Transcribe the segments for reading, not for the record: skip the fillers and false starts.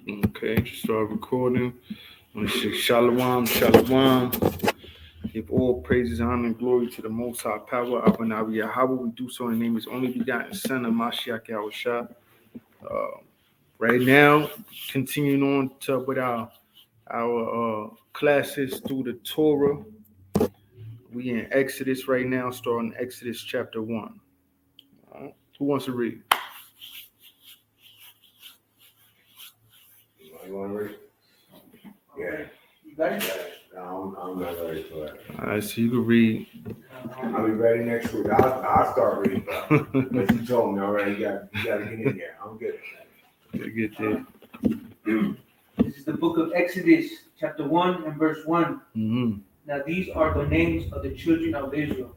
Okay, just start recording. I want to say Shalom, Shalom. Give all praises, honor, and glory to the Most High Power, Abba Yahweh. We do so in the name of His only begotten Son, of Mashiach Yahushua. Right now, continuing on with our classes through the Torah. We in Exodus right now, starting Exodus chapter 1. Who wants to read? You want to read? Yeah. You got it? No, I'm not ready for that. All right, so you can read. I'll be ready next week. I'll start reading, but you told me already. You got to get in there. I'm good. Get there. This is the book of Exodus, chapter 1 and verse 1. Mm-hmm. Now these are the names of the children of Israel.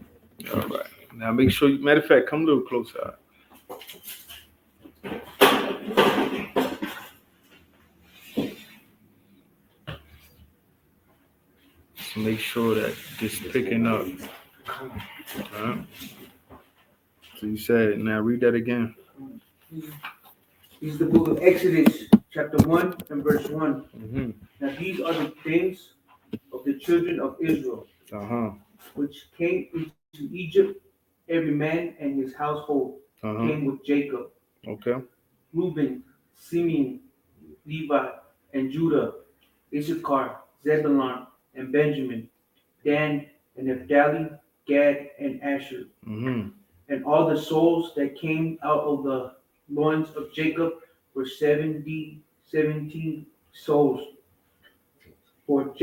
All right. Now make sure you, matter of fact, come a little closer. So make sure that it's picking up. All right. So you said, now read that again. This is the book of Exodus, chapter 1 and verse 1. Mm-hmm. Now these are the names of the children of Israel, which came into Egypt, every man and his household came with Jacob. Okay. Reuben, Simeon, Levi, and Judah, Issachar, Zebulun, and Benjamin, Dan and Naphtali, Gad, and Asher. Mm-hmm. And all the souls that came out of the loins of Jacob were 17 souls. For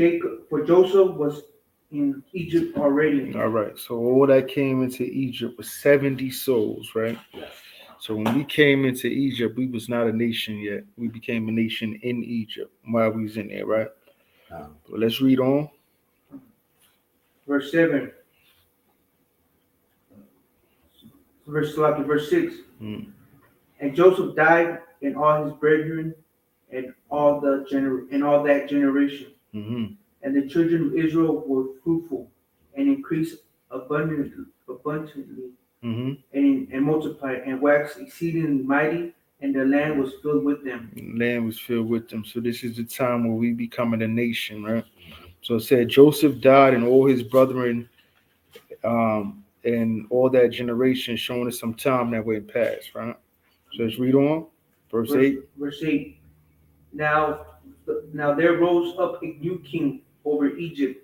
Joseph was in Egypt already. All right. So all that came into Egypt was 70 souls, right? Yes. So when we came into Egypt, we was not a nation yet. We became a nation in Egypt while we was in there, right? So let's read on. Verse 7. Verse 6. Mm. And Joseph died, and all his brethren, and all that generation. Mm-hmm. And the children of Israel were fruitful and increased abundantly, Mm-hmm. and multiplied and waxed exceedingly mighty, and the land was filled with them. Land was filled with them. So this is the time where we becoming a nation, right? So it said Joseph died, and all his brethren, and all that generation, showing us some time that went past, right? So let's read on. Verse 8. Verse 8. Now there rose up a new king over Egypt,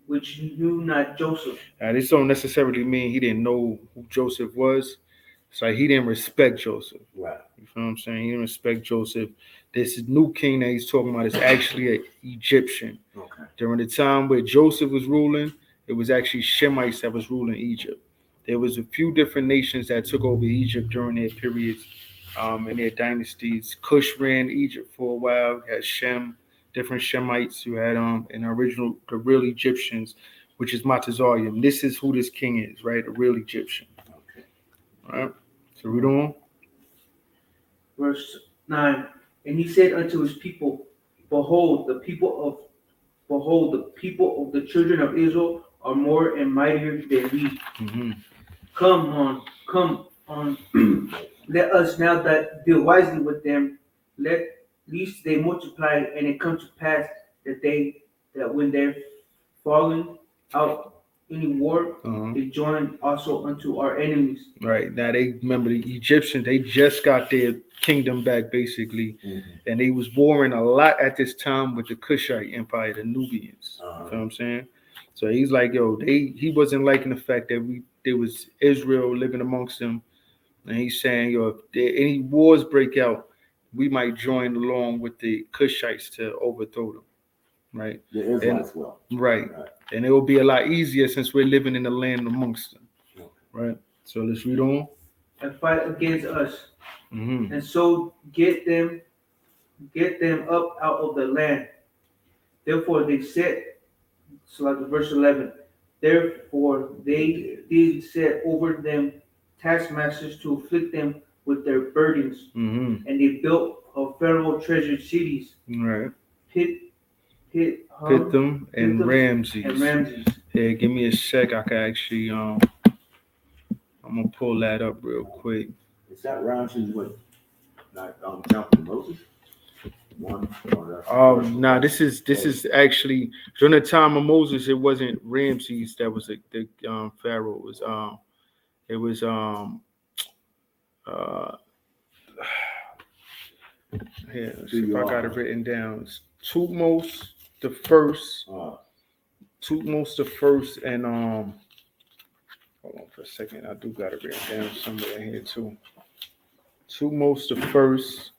which knew not Joseph. Now, this don't necessarily mean he didn't know who Joseph was. It's like he didn't respect Joseph. Right. You feel what I'm saying? He didn't respect Joseph. This new king that he's talking about is actually an Egyptian. Okay. During the time where Joseph was ruling, it was actually Shemites that was ruling Egypt. There was a few different nations that took over Egypt during their periods, in their dynasties. Cush ran Egypt for a while. You had Shem, different Shemites. You had the real Egyptians, which is Matazarium. This is who this king is, right? A real Egyptian. Okay. All right. So read on. Verse 9. And he said unto his people, Behold, the people of the children of Israel are more and mightier than we. Mm-hmm. Come on. Let us now that deal wisely with them, lest they multiply, and it come to pass that when they're fallen out any war, they join also unto our enemies. Right. Now they remember the Egyptians, they just got their kingdom back basically. Mm-hmm. And they was warring a lot at this time with the Kushite Empire, the Nubians. You know what I'm saying? So he's like, he wasn't liking the fact that there was Israel living amongst them. And he's saying, if any wars break out, we might join along with the Kushites to overthrow them. Right. The Israelites will. Right. And it will be a lot easier since we're living in the land amongst them. Okay. Right. So let's read on. And fight against us. Mm-hmm. And so get them up out of the land. Therefore they set, so like verse 11, therefore they did set over them taskmasters to afflict them with their burdens. Mm-hmm. And they built of Pharaoh treasured cities. Right. Pithom and Ramses. Ramses. Hey, give me a sec. I can actually I'm gonna pull that up real quick. Is that Ramses with like Temple Moses? One Nah, this is actually during the time of Moses. It wasn't Ramses that was the pharaoh. It was here. Let's see if I got it written down. It's Tutmos the first. Tutmos the first, and hold on for a second. I do got it written down somewhere in here too. Tutmos the first,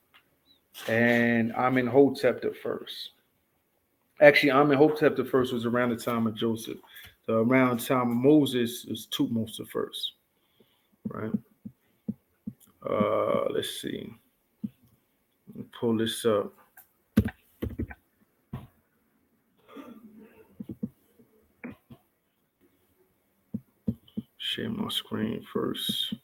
and Amenhotep the first. Actually, Amenhotep the first was around the time of Joseph. So around the time of Moses is Tutmos the first, right? Let's see. Let me pull this up. Share my screen first.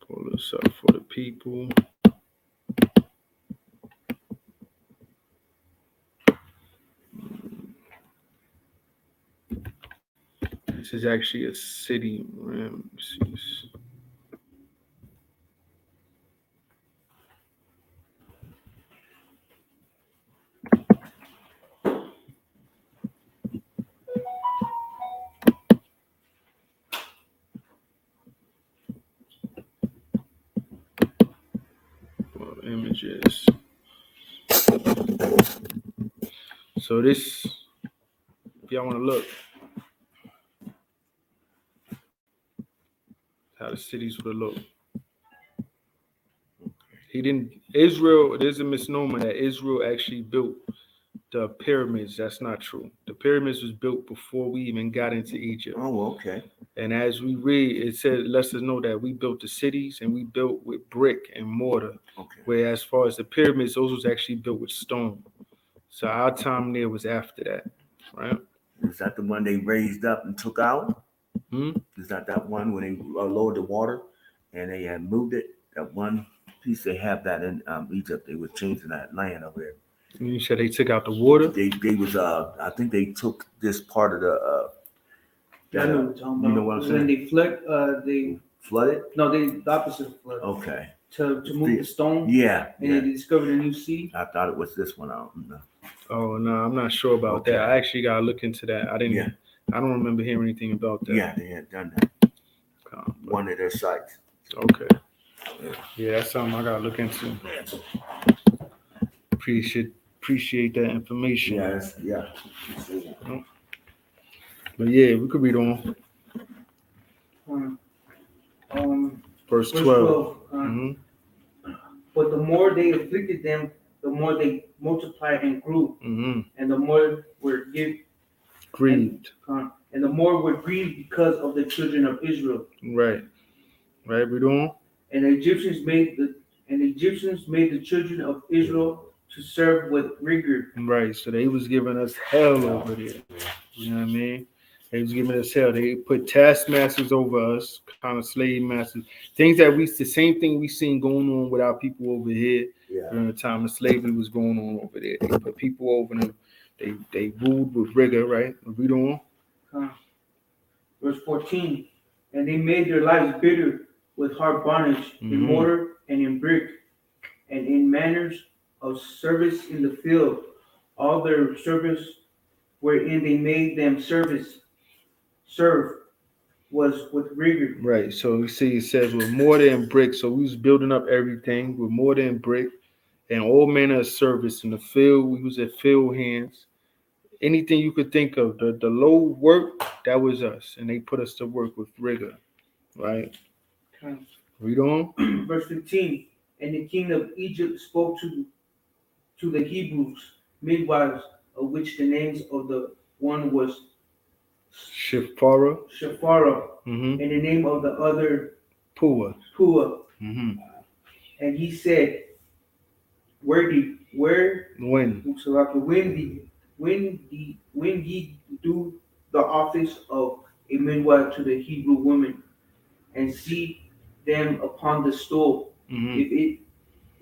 Pull this up for the people. This is actually a city. Ramses. Images. So this, if y'all want to look, how the cities would have looked. Israel, there's a misnomer that Israel actually built the pyramids. That's not true. The pyramids was built before we even got into Egypt. Oh, okay. And as we read, it said, lets us know that we built the cities and we built with brick and mortar. Okay. Where as far as the pyramids, those was actually built with stone. So our time there was after that, right? Is that the one they raised up and took out? Is that one when they lowered the water and they had moved it? That one piece they have that in Egypt. They were changing that land over there. And you said they took out the water? They was I think they took this part of the I know what you're talking about. You know what I'm saying? When they they flooded? no, they the opposite of flood. Okay. To move the stone. Yeah. And they discovered a new sea. I thought it was this one. I don't know. Oh no, I'm not sure about that. I actually gotta look into that. I don't remember hearing anything about that. Yeah, they had done that. One of their sites. Okay. Yeah, that's something I gotta look into. Appreciate that information. Yeah. But yeah, we could read on. Verse 12. But the more they afflicted them, the more they multiplied and grew, and the more were grieved. And the more were grieved because of the children of Israel. Right, read on. And the Egyptians made the children of Israel to serve with rigor. Right, so they was giving us hell over there. You know what I mean? They was giving us hell. They put taskmasters over us, kind of slave masters. Things that the same thing we seen going on with our people over here during the time of slavery was going on over there. They put people over them. They ruled with rigor, right? Read on. Verse 14. And they made their lives bitter with hard bondage in mortar and in brick, and in manners of service in the field. All their service wherein they made them serve was with rigor. Right. So you see, it says with mortar and brick. So we was building up everything with mortar and brick, and all manner of service in the field. We was at field hands. Anything you could think of, the low work, that was us, and they put us to work with rigor, right? Okay. Read on. Verse 15. And the king of Egypt spoke to the Hebrews midwives, of which the names of the one was Shiphrah, and the name of the other Puah. And he said, when ye do the office of a midwife to the Hebrew women, and see them upon the stool, if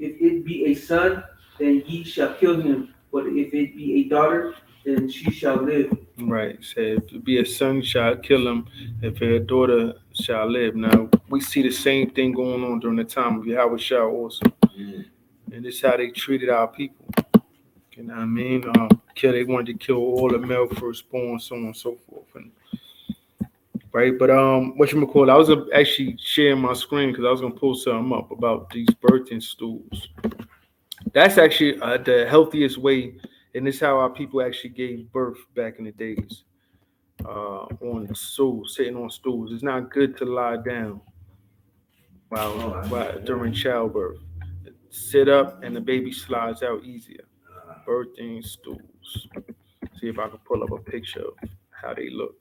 it be a son, then ye shall kill him. But if it be a daughter, then she shall live. Right. Said if it be a son shall kill him, if a daughter shall live. Now we see the same thing going on during the time of Yahweh Shah also. And this is how they treated our people. You know what I mean? They wanted to kill all the male firstborn, so on and so forth. And right, but whatchamacallit, I was actually sharing my screen because I was gonna pull something up about these birthing stools. That's actually the healthiest way, and this is how our people actually gave birth back in the days. On stools, sitting on stools. It's not good to lie down while during childbirth. Sit up and the baby slides out easier. Birthing stools. See if I can pull up a picture of how they look.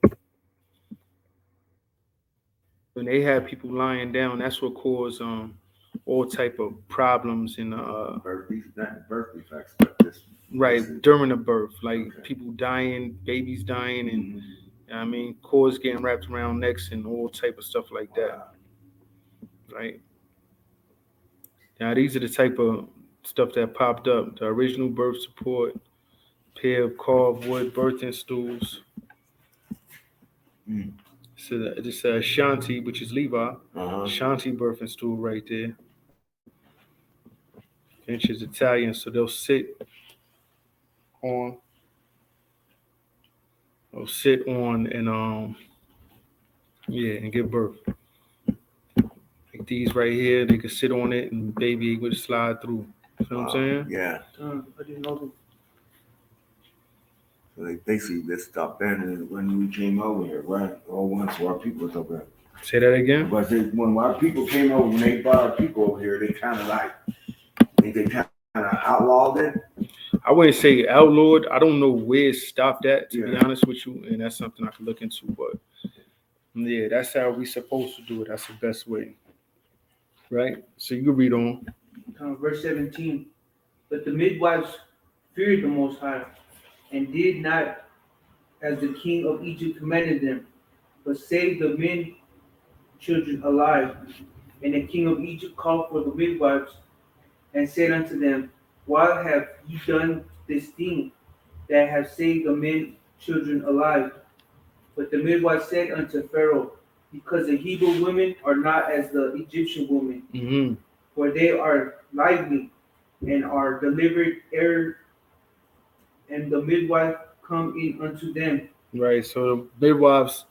When they have people lying down, that's what caused all type of problems in Birth defects, but this. right during the birth, like Okay. people dying, babies dying, and Mhm. I mean cords getting wrapped around necks and all type of stuff like that. Right now, these are the type of stuff that popped up: the original birth support, pair of carved wood birthing stools. Mm. So this Shanti, which is Levi, Uh-huh. Shanti birthing stool right there. Finch is Italian, so they'll sit on, and yeah, and give birth. Like these right here, they could sit on it and baby would slide through. You know what I'm saying? Yeah. I didn't know that. So they basically just stopped bending when we came over here, right? All once our people was over here. Say that again. But when our people came over, when they brought our people over here, they kind of like, they kind of outlawed it. I wouldn't say outlawed. I don't know where it stopped at, to be Yeah. honest with you, and that's something I can look into. But yeah, that's how we supposed to do it. That's the best way, right? So you can read on. Verse 17. But the midwives feared the Most High, and did not as the king of Egypt commanded them, but saved the men children alive. And the king of Egypt called for the midwives, and said unto them, why have ye done this thing, that have saved the men children alive? But the midwives said unto Pharaoh, because the Hebrew women are not as the Egyptian women, Mm-hmm. for they are lively, and are delivered ere and the midwife come in unto them. Right. So the midwives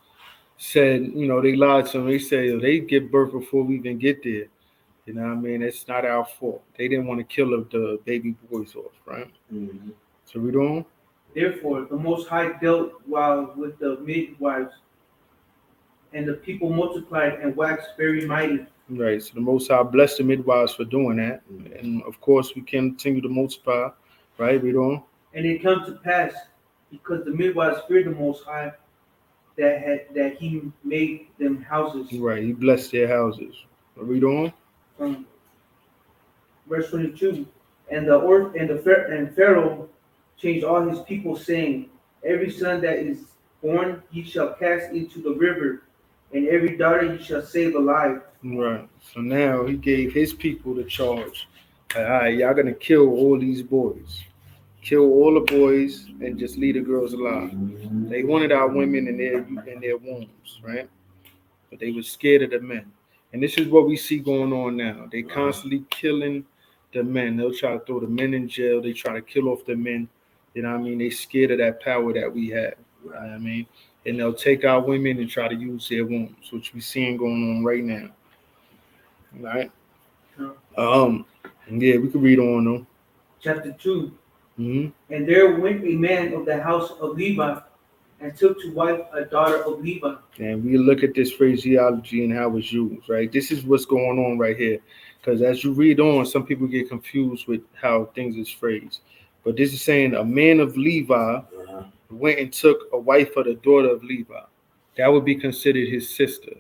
said, they lied to them. They say they give birth before we even get there. You know what I mean? It's not our fault. They didn't want to kill the baby boys off, right? Mm-hmm. So read on. Therefore the Most High dealt well with the midwives, and the people multiplied and waxed very mighty. Right. So the Most High blessed the midwives for doing that, and of course we continue to multiply. Right. Read on. And it come to pass, because the midwives feared the Most High, that he made them houses. Right. He blessed their houses. Read on. Verse 22. And Pharaoh changed all his people, saying, every son that is born he shall cast into the river, and every daughter he shall save alive. Right. So now he gave his people the charge. All right, y'all gonna kill all these boys. Kill all the boys and just leave the girls alive. They wanted our women in their wombs, right? But they were scared of the men. And this is what we see going on now. They constantly killing the men. They'll try to throw the men in jail. They try to kill off the men. You know what I mean? They scared of that power that we have. You know what I mean? And they'll take our women and try to use their wombs, which we're seeing going on right now. Right? Yeah, we can read on though. Chapter 2. Mm-hmm. And there went a man of the house of Levi, and took to wife a daughter of Levi. And we look at this phraseology and how it's used, right? This is what's going on right here. Because as you read on, some people get confused with how things is phrased. But this is saying a man of Levi went and took a wife of the daughter of Levi. That would be considered his sister.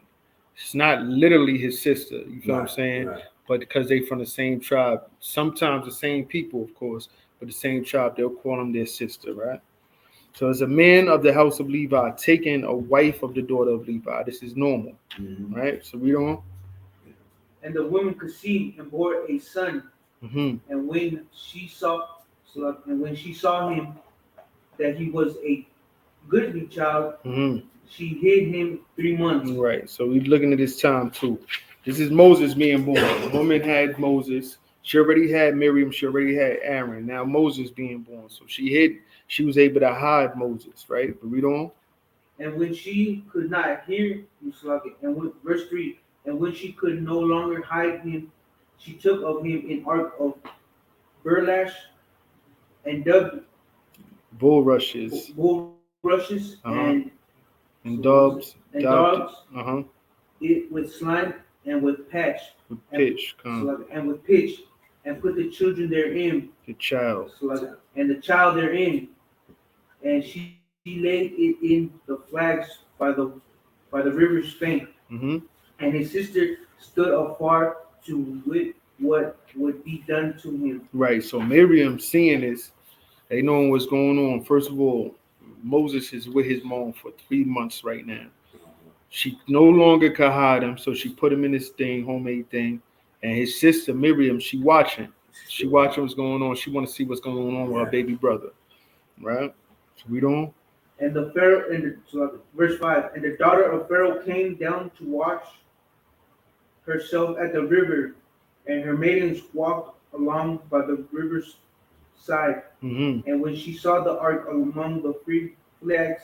It's not literally his sister, you feel what I'm saying? Right. But because they from the same tribe, sometimes the same people, of course, but the same tribe, they'll call them their sister, right? So as a man of the house of Levi taking a wife of the daughter of Levi, this is normal, right? So read on. And the woman conceived and bore a son. Mm-hmm. And when she saw him, that he was a goodly child, Mm-hmm. she hid him 3 months. Right. So we're looking at this time too. This is Moses being born. The woman had Moses. She already had Miriam. She already had Aaron. Now Moses being born. So she was able to hide Moses, right? But read on. And when she could not hear and when, verse 3, and when she could no longer hide him, she took of him an ark of burlash and dug Bulrushes bulrushes and and doves. dogs Uh-huh. it with slime and with patch With pitch. and with pitch, and put the children therein, The child. and the child therein, and she laid it in the flags by the river's bank. Mm-hmm. And his sister stood afar to wit what would be done to him. Right. So Miriam seeing this, they knowing what's going on. First of all, Moses is with his mom for 3 months right now. She no longer could hide him, so she put him in this thing, homemade thing. And his sister Miriam, she watching. She watching what's going on. She want to see what's going on with her baby brother. Right? So read on. And the Pharaoh, verse 5, and the daughter of Pharaoh came down to wash herself at the river, and her maidens walked along by the river's side. Mm-hmm. And when she saw the ark among the free flags,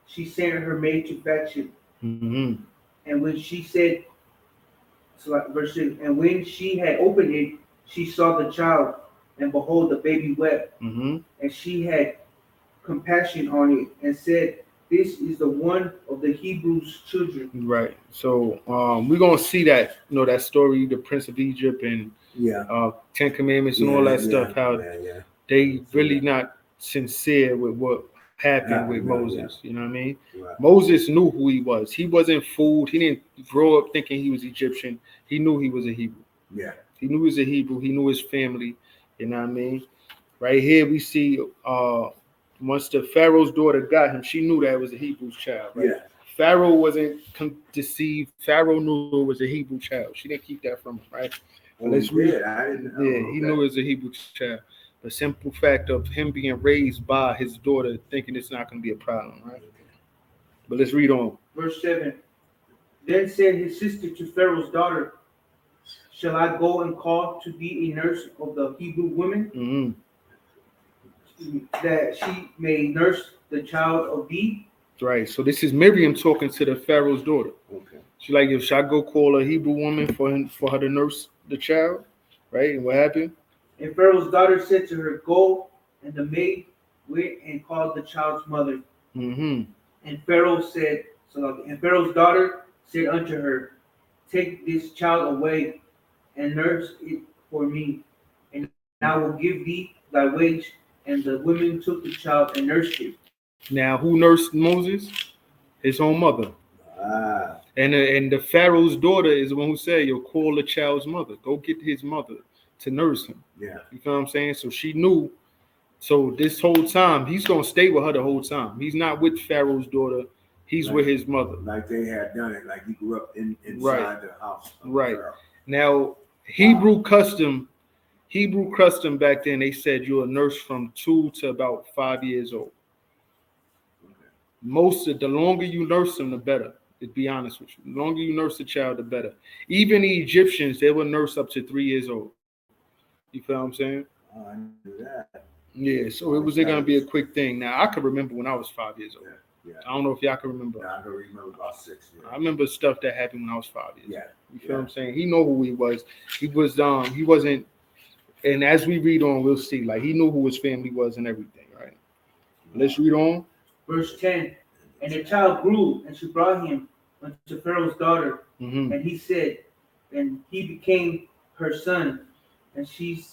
she sent her maid to fetch it. Mm-hmm. And when she said, verse 6, and when she had opened it, she saw the child, and behold, the baby wept. Mm-hmm. And she had compassion on it, and said, this is the one of the Hebrews' children. Right. So we're gonna see that, that story, the Prince of Egypt and Ten Commandments and all that stuff, how they really not sincere with what happened with Moses. You know what I mean? Right. Moses knew who he was. He wasn't fooled. He didn't grow up thinking he was Egyptian. He knew he was a Hebrew. Yeah. He knew he was a Hebrew. He knew his family. You know what I mean? Right here we see once the Pharaoh's daughter got him, she knew that it was a Hebrew child. Right? Yeah. Pharaoh wasn't deceived. Pharaoh knew it was a Hebrew child. She didn't keep that from him, right? But let's read. I didn't know. Yeah, he knew it was a Hebrew child. The simple fact of him being raised by his daughter, thinking it's not going to be a problem, right? But let's read on. Verse 7, then said his sister to Pharaoh's daughter, shall I go and call to thee a nurse of the Hebrew women, Mm-hmm. that she may nurse the child of thee? Right. So this is Miriam talking to the Pharaoh's daughter. Okay. She's like, if should I go call a Hebrew woman for her to nurse the child? Right? And what happened? And Pharaoh's daughter said to her, go. And the maid went and called the child's mother. Mm-hmm. And Pharaoh's daughter said unto her, take this child away and nurse it for me, and I will give thee thy wage. And the women took the child and nursed it. Now, who nursed Moses? His own mother. Ah. And the Pharaoh's daughter is the one who said, "Yo, call the child's mother. Go get his mother to nurse him." Yeah. You know what I'm saying? So she knew. So this whole time, he's gonna stay with her the whole time. He's not with Pharaoh's daughter. He's with his mother. Like they had done it. Like he grew up inside Right. the house. Right. Now, Hebrew custom back then, they said you're a nurse from 2 to about 5 years old. The longer you nurse them, the better. To be honest with you, the longer you nurse the child, the better. Even the Egyptians, they would nurse up to 3 years old. You feel what I'm saying? Oh, I knew that. Yeah. So it was gonna be a quick thing. Now I can remember when I was 5 years old. Yeah. I don't know if y'all can remember. Yeah, I can remember about 6 years. I remember stuff that happened when I was 5 years. Yeah. You feel what I'm saying? He know who he was. He wasn't. And as we read on, we'll see. Like he knew who his family was and everything. Right. Let's read on. Verse 10, and the child grew, and she brought him unto Pharaoh's daughter, Mm-hmm. and he said, and he became her son, and she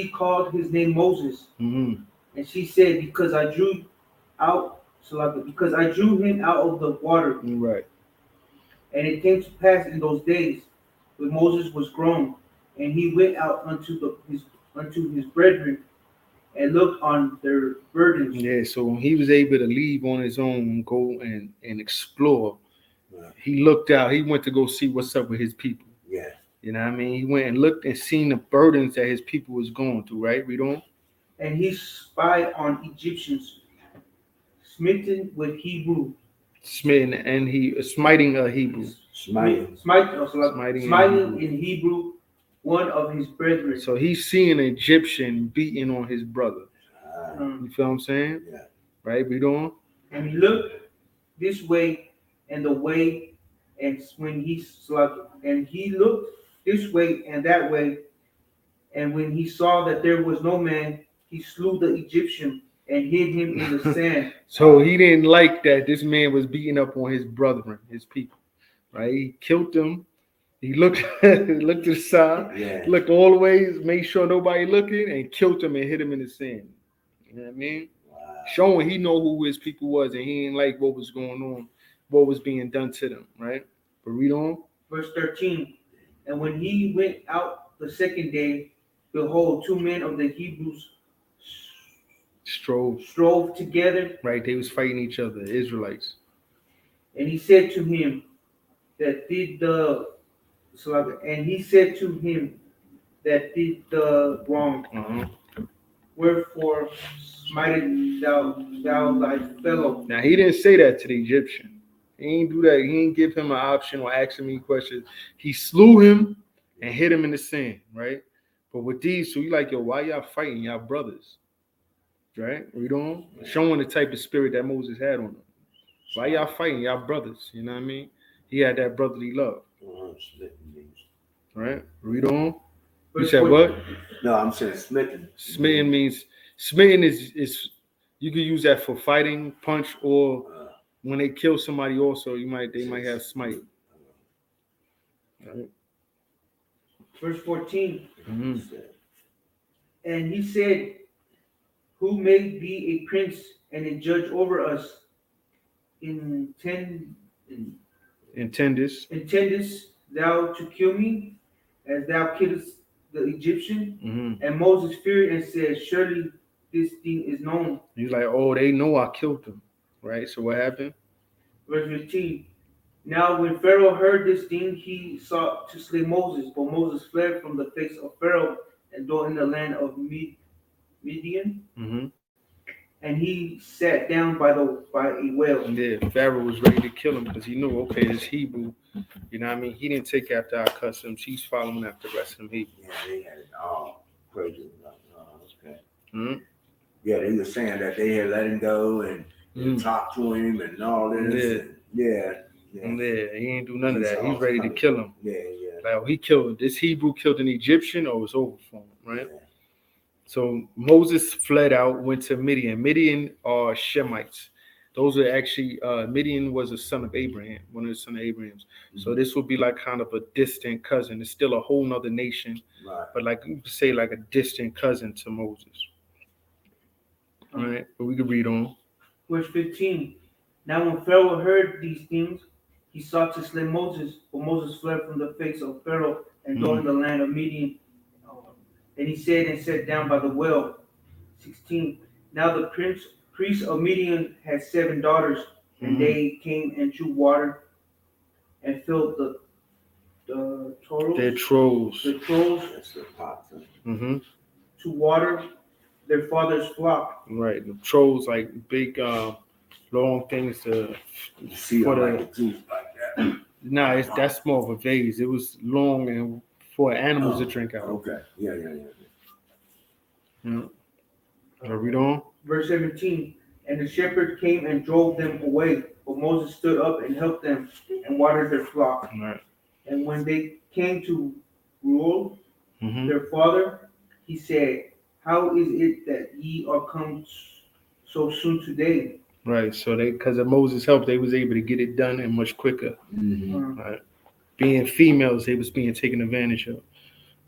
called his name Moses, Mm-hmm. and she said, because I drew him out of the water. Right. And it came to pass in those days, when Moses was grown, and he went out unto his brethren, and looked on their burdens. Yeah. So when he was able to leave on his own and go and explore, he looked out. He went to go see what's up with his people. Yeah. You know what I mean? He went and looked and seen the burdens that his people was going through. Right. Read on. And he spied on Egyptians smitten with Hebrew. Smitten and he smiting a Hebrew. Smiting. Smiting in Hebrew, one of his brethren. So he's seeing an Egyptian beating on his brother. You feel what I'm saying? Yeah. Right? We doing? And he looked this way and the way, and when he looked this way and that way, and when he saw that there was no man, he slew the Egyptian and hid him in the sand. So he didn't like that this man was beating up on his brethren, his people. Right? He killed them. He looked looked to the side, Yeah. looked all the ways, made sure nobody looking, and killed him and hit him in the sand. You know what I mean? Wow. Showing he know who his people was and he didn't like what was going on, what was being done to them, right? But read on. Verse 13. And when he went out the second day, behold, 2 men of the Hebrews strove together. Right, they was fighting each other, Israelites. And he said to him that did the wrong. Wherefore smitest thou thy fellow? Now he didn't say that to the Egyptian. He ain't do that. He ain't give him an option or ask him any questions. He slew him and hit him in the sand, right? But with these, so you like, yo, why y'all fighting? Y'all brothers. Right? Read on. Showing the type of spirit that Moses had on him. Why y'all fighting? Y'all brothers. You know what I mean? He had that brotherly love. Right? Read on. You said what? No, I'm saying smitten. Smitten is you can use that for fighting, punch, or when they kill somebody also, they might have smite. Right. Verse 14. Mm-hmm. And he said, who may be a prince and a judge over us? Intendest thou to kill me as thou killest the Egyptian? Mm-hmm. And Moses feared and said, surely this thing is known. He's like, oh, they know I killed them. Right? So what happened? Verse 15. Now when Pharaoh heard this thing, he sought to slay Moses, but Moses fled from the face of Pharaoh and dwelt in the land of Midian. Mm-hmm. And he sat down by a well. Yeah, Pharaoh was ready to kill him because he knew, okay, this Hebrew, you know what I mean? He didn't take after our customs. He's following after the rest of them Hebrew. Yeah, they had it all crazy. Okay. Mm-hmm. Yeah, they were saying that they had let him go and talked to him and all this. Yeah. And, He ain't do none of that. He's ready to kill him. Yeah. Like, he killed this Hebrew, killed an Egyptian, or it was over for him, right? Yeah. So Moses fled out, went to Midian. Midian are Shemites. Those are actually, Midian was a son of Abraham, one of the sons of Abraham's. Mm-hmm. So this would be like kind of a distant cousin. It's still a whole nother nation, right. But like you could say like a distant cousin to Moses. All right, but we could read on. Verse 15. Now when Pharaoh heard these things, he sought to slay Moses, but Moses fled from the face of Pharaoh and dwelt in the land of Midian. And he said and sat down by the well. 16. Now the priest of Midian had 7 daughters, and they came and drew water and filled the trolls. They're trolls. The trolls Mm-hmm. to water their father's flock. Right. The trolls like big long things to see for like a tooth like that. Nah, that's more of a vase. It was long and for animals to drink out. Okay. Yeah. Read on. Verse 17. And the shepherd came and drove them away, but Moses stood up and helped them and watered their flock. Right. And when they came to Reuel, their father, he said, how is it that ye are come so soon today? Right. So because of Moses' help, they was able to get it done and much quicker. Mm-hmm. Right. Being females, they was being taken advantage of.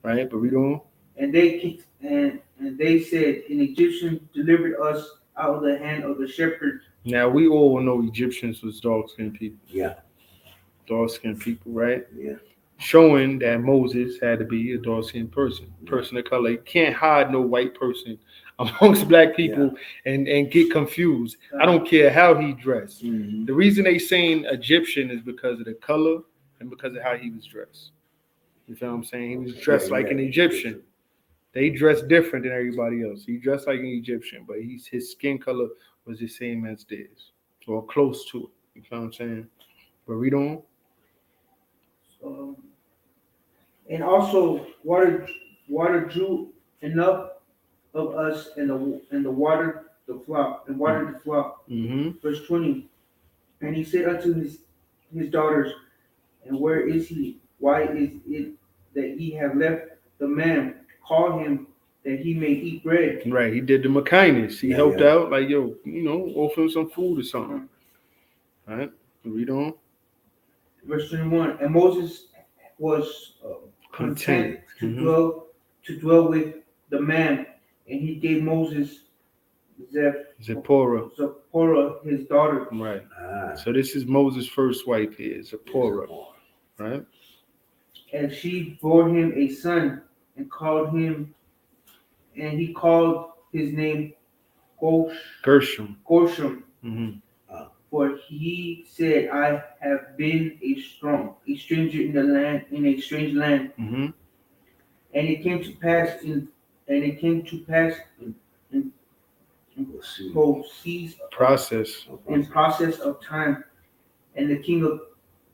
Right. But read on. And they said, an Egyptian delivered us out of the hand of the shepherd. Now we all know Egyptians was dark-skinned people. Yeah. Dark-skinned people, right? Yeah. Showing that Moses had to be a dark-skinned person of color. You can't hide no white person amongst black people and get confused. I don't care how he dressed. Mm-hmm. The reason they saying Egyptian is because of the color and because of how he was dressed. You feel what I'm saying? He was dressed like an Egyptian. They dress different than everybody else. He dressed like an Egyptian, but his skin color was the same as theirs, or close to it. You know what I'm saying? But read on. And also water drew enough of us and the water the flock and watered the flock. Mm-hmm. Verse 20. And he said unto his daughters, and where is he? Why is it that ye have left the man? Call him that he may eat bread. Right. He did them a kindness. He Yeah, helped yeah. out, like, yo, offer him some food or something. All right. Read on. Verse 21. And Moses was content to Mhm. dwell with the man, and he gave Moses Zipporah. Zipporah his daughter. Right. Ah, So this is Moses' first wife here, Zipporah. Right. And she bore him a son, and he called his name Gershom. Gershom, Mm-hmm. for he said, I have been a stranger in a strange land. Mm-hmm. And it came to pass in Process. process of time, and the king of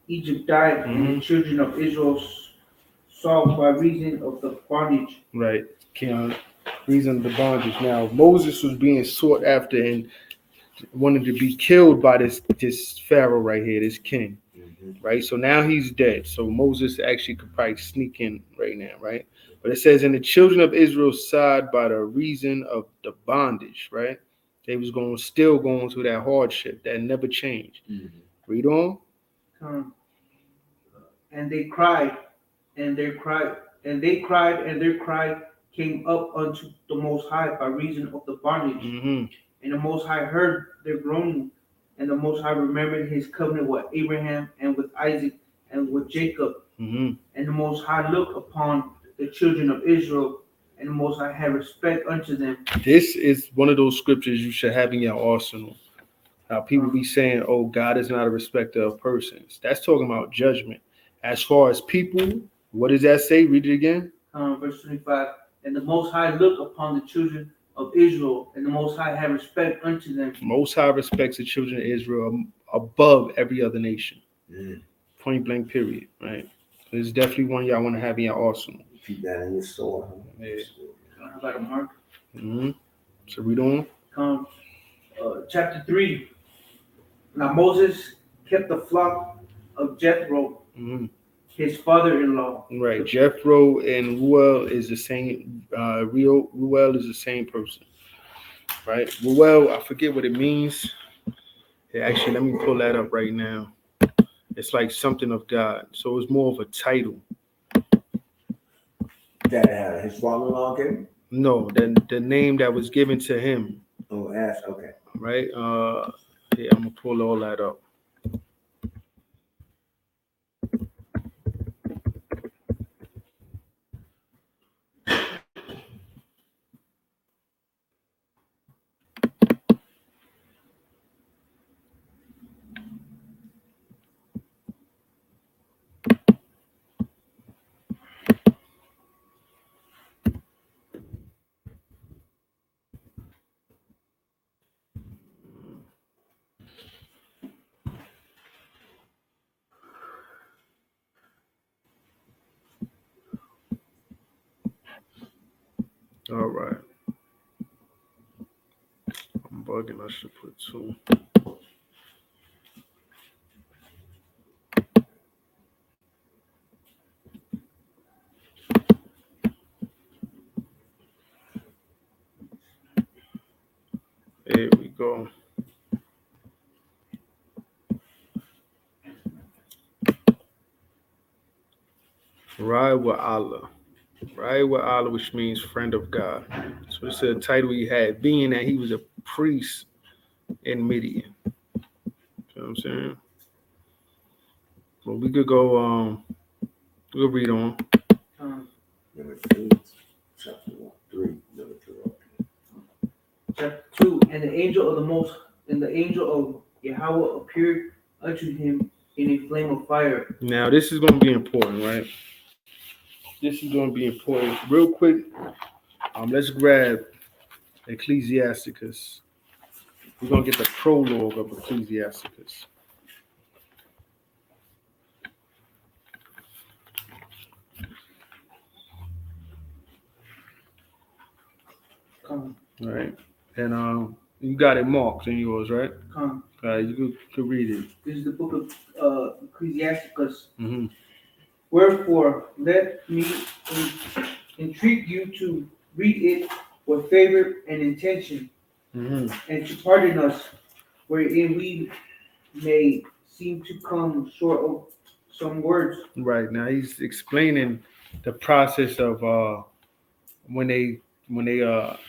Egypt died, and the children of Israel saw by reason of the bondage. Right. Reason of the bondage. Now Moses was being sought after and wanted to be killed by this Pharaoh right here, this king. Right. So now he's dead. So Moses actually could probably sneak in right now, right? But it says, and the children of Israel sighed by the reason of the bondage, right? They was still going through that hardship that never changed. Mm-hmm. Read on. And they cried, and their cry came up unto the Most High by reason of the bondage. Mm-hmm. And the Most High heard their groaning, and the Most High remembered his covenant with Abraham and with Isaac and with Jacob. Mm-hmm. And the Most High looked upon the children of Israel, and the Most High had respect unto them. This is one of those scriptures you should have in your arsenal. How people be saying, oh, God is not a respecter of persons. That's talking about judgment. As far as people, what does that say? Read it again. Verse 25. And the Most High looked upon the children of Israel, and the Most High had respect unto them. Most High respects the children of Israel above every other nation. Point blank, period. Right? So it's definitely one y'all want to have in your arsenal. Keep that in your sword. Huh? Yeah. I got a mark. Mm-hmm. So read on. Chapter 3. Now Moses kept the flock of Jethro, his father-in-law. Right. Jethro and Ruel is the same. Ruel is the same person. Right. Ruel, I forget what it means. Yeah, actually, let me pull that up right now. It's like something of God. So it's more of a title. That his father-in-law gave? No, the name that was given to him. Oh, Ash. Okay. Right. Yeah, I'm gonna pull all that up. All right. I'm bugging. I should put 2. There we go. Rai wa Allah. Rai wa Allah, which means friend of God. So it's a title he had, being that he was a priest in Midian. You know what I'm saying? Well, we could go, we'll read on. Number 3, chapter 3, number 2. Chapter 2. And the angel of Yahweh appeared unto him in a flame of fire. Now, this is going to be important, right? This is going to be important. Real quick, let's grab Ecclesiasticus We're gonna get the prologue of Ecclesiasticus. Come, All right, and you got it marked in yours, right? come. You could read it. This is the book of Ecclesiasticus. Mm-hmm. Wherefore, let me entreat you to read it with favor and intention, Mm-hmm. and to pardon us, wherein we may seem to come short of some words. Right, now he's explaining the process of when they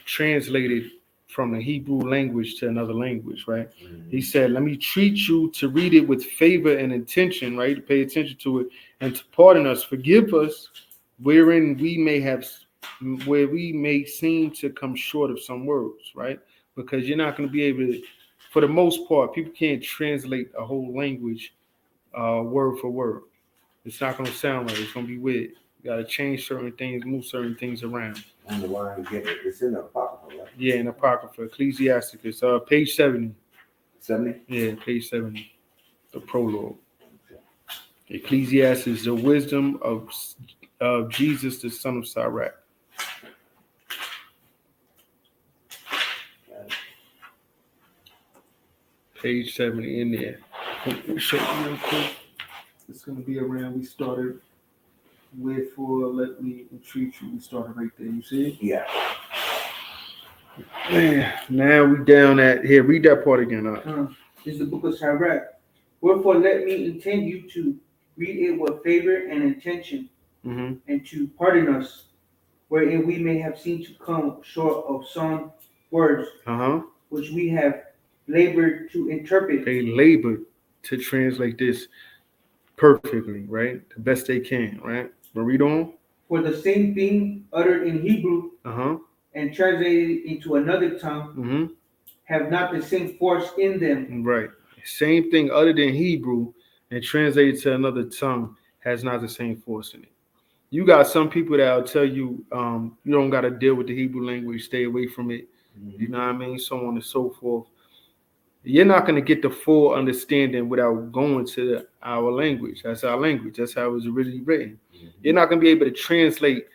translated from the Hebrew language to another language, right? He said, let me treat you to read it with favor and intention, right? To pay attention to it and to pardon us, forgive us, wherein where we may seem to come short of some words, right? Because you're not going to be able to, for the most part, people can't translate a whole language word for word. It's not going to sound right. It's going to be weird. You got to change certain things, move certain things around. On the line, get it. It's in the Apocrypha, right? Yeah, in Apocrypha, Ecclesiasticus, page 70. 70? Yeah, page 70. The prologue. Ecclesiastes, the wisdom of Jesus, the son of Sirach. Page 70 in there. Let me show you real quick. It's going to be around. We started. Wherefore, let me entreat you. We started right there. You see it? Yeah. Man, now we down at here. Read that part again. This is the book of Sirach. Wherefore, let me intend you to read it with favor and intention, Mm-hmm. and to pardon us, wherein we may have seemed to come short of some words which we have labored to interpret. They labored to translate this perfectly, right? The best they can, right? But read on. For the same thing uttered in Hebrew Uh-huh. and translated into another tongue Mm-hmm. have not the same force in them. Right. Same thing other than Hebrew and translated to another tongue has not the same force in it. You got some people that'll tell you you don't got to deal with the Hebrew language, stay away from it. You know what I mean? So on and so forth. You're not going to get the full understanding without going to our language. That's our language. That's how it was originally written. You're not going to be able to translate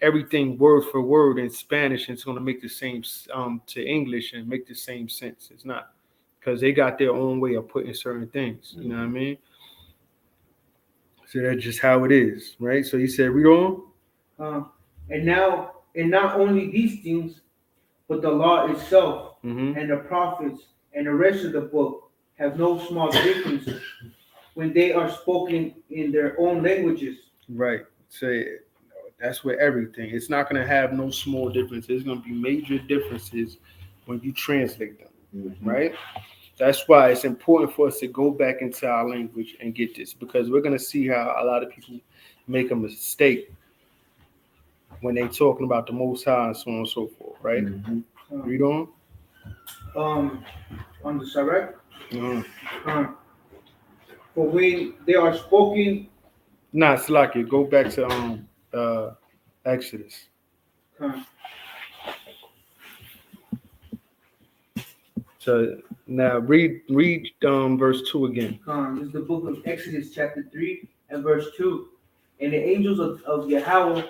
everything word for word in Spanish, and it's going to make the same to English and make the same sense. It's not, because they got their own way of putting certain things. You know what I mean? So that's just how it is, right? So he said, read on. And not only these things, but the law itself and the prophets and the rest of the book have no small difference when they are spoken in their own languages. Right. So that's where everything. It's not going to have no small difference. There's going to be major differences when you translate them, right? That's why it's important for us to go back into our language and get this, because we're going to see how a lot of people make a mistake when they're talking about the Most High and so on and so forth, right? Read on. On the Sirach. Uh-huh. For when they are spoken. Nah, Slakia, go back to Exodus. So now read verse 2 again. This is the book of Exodus chapter 3 and verse 2. And the angels of Yahweh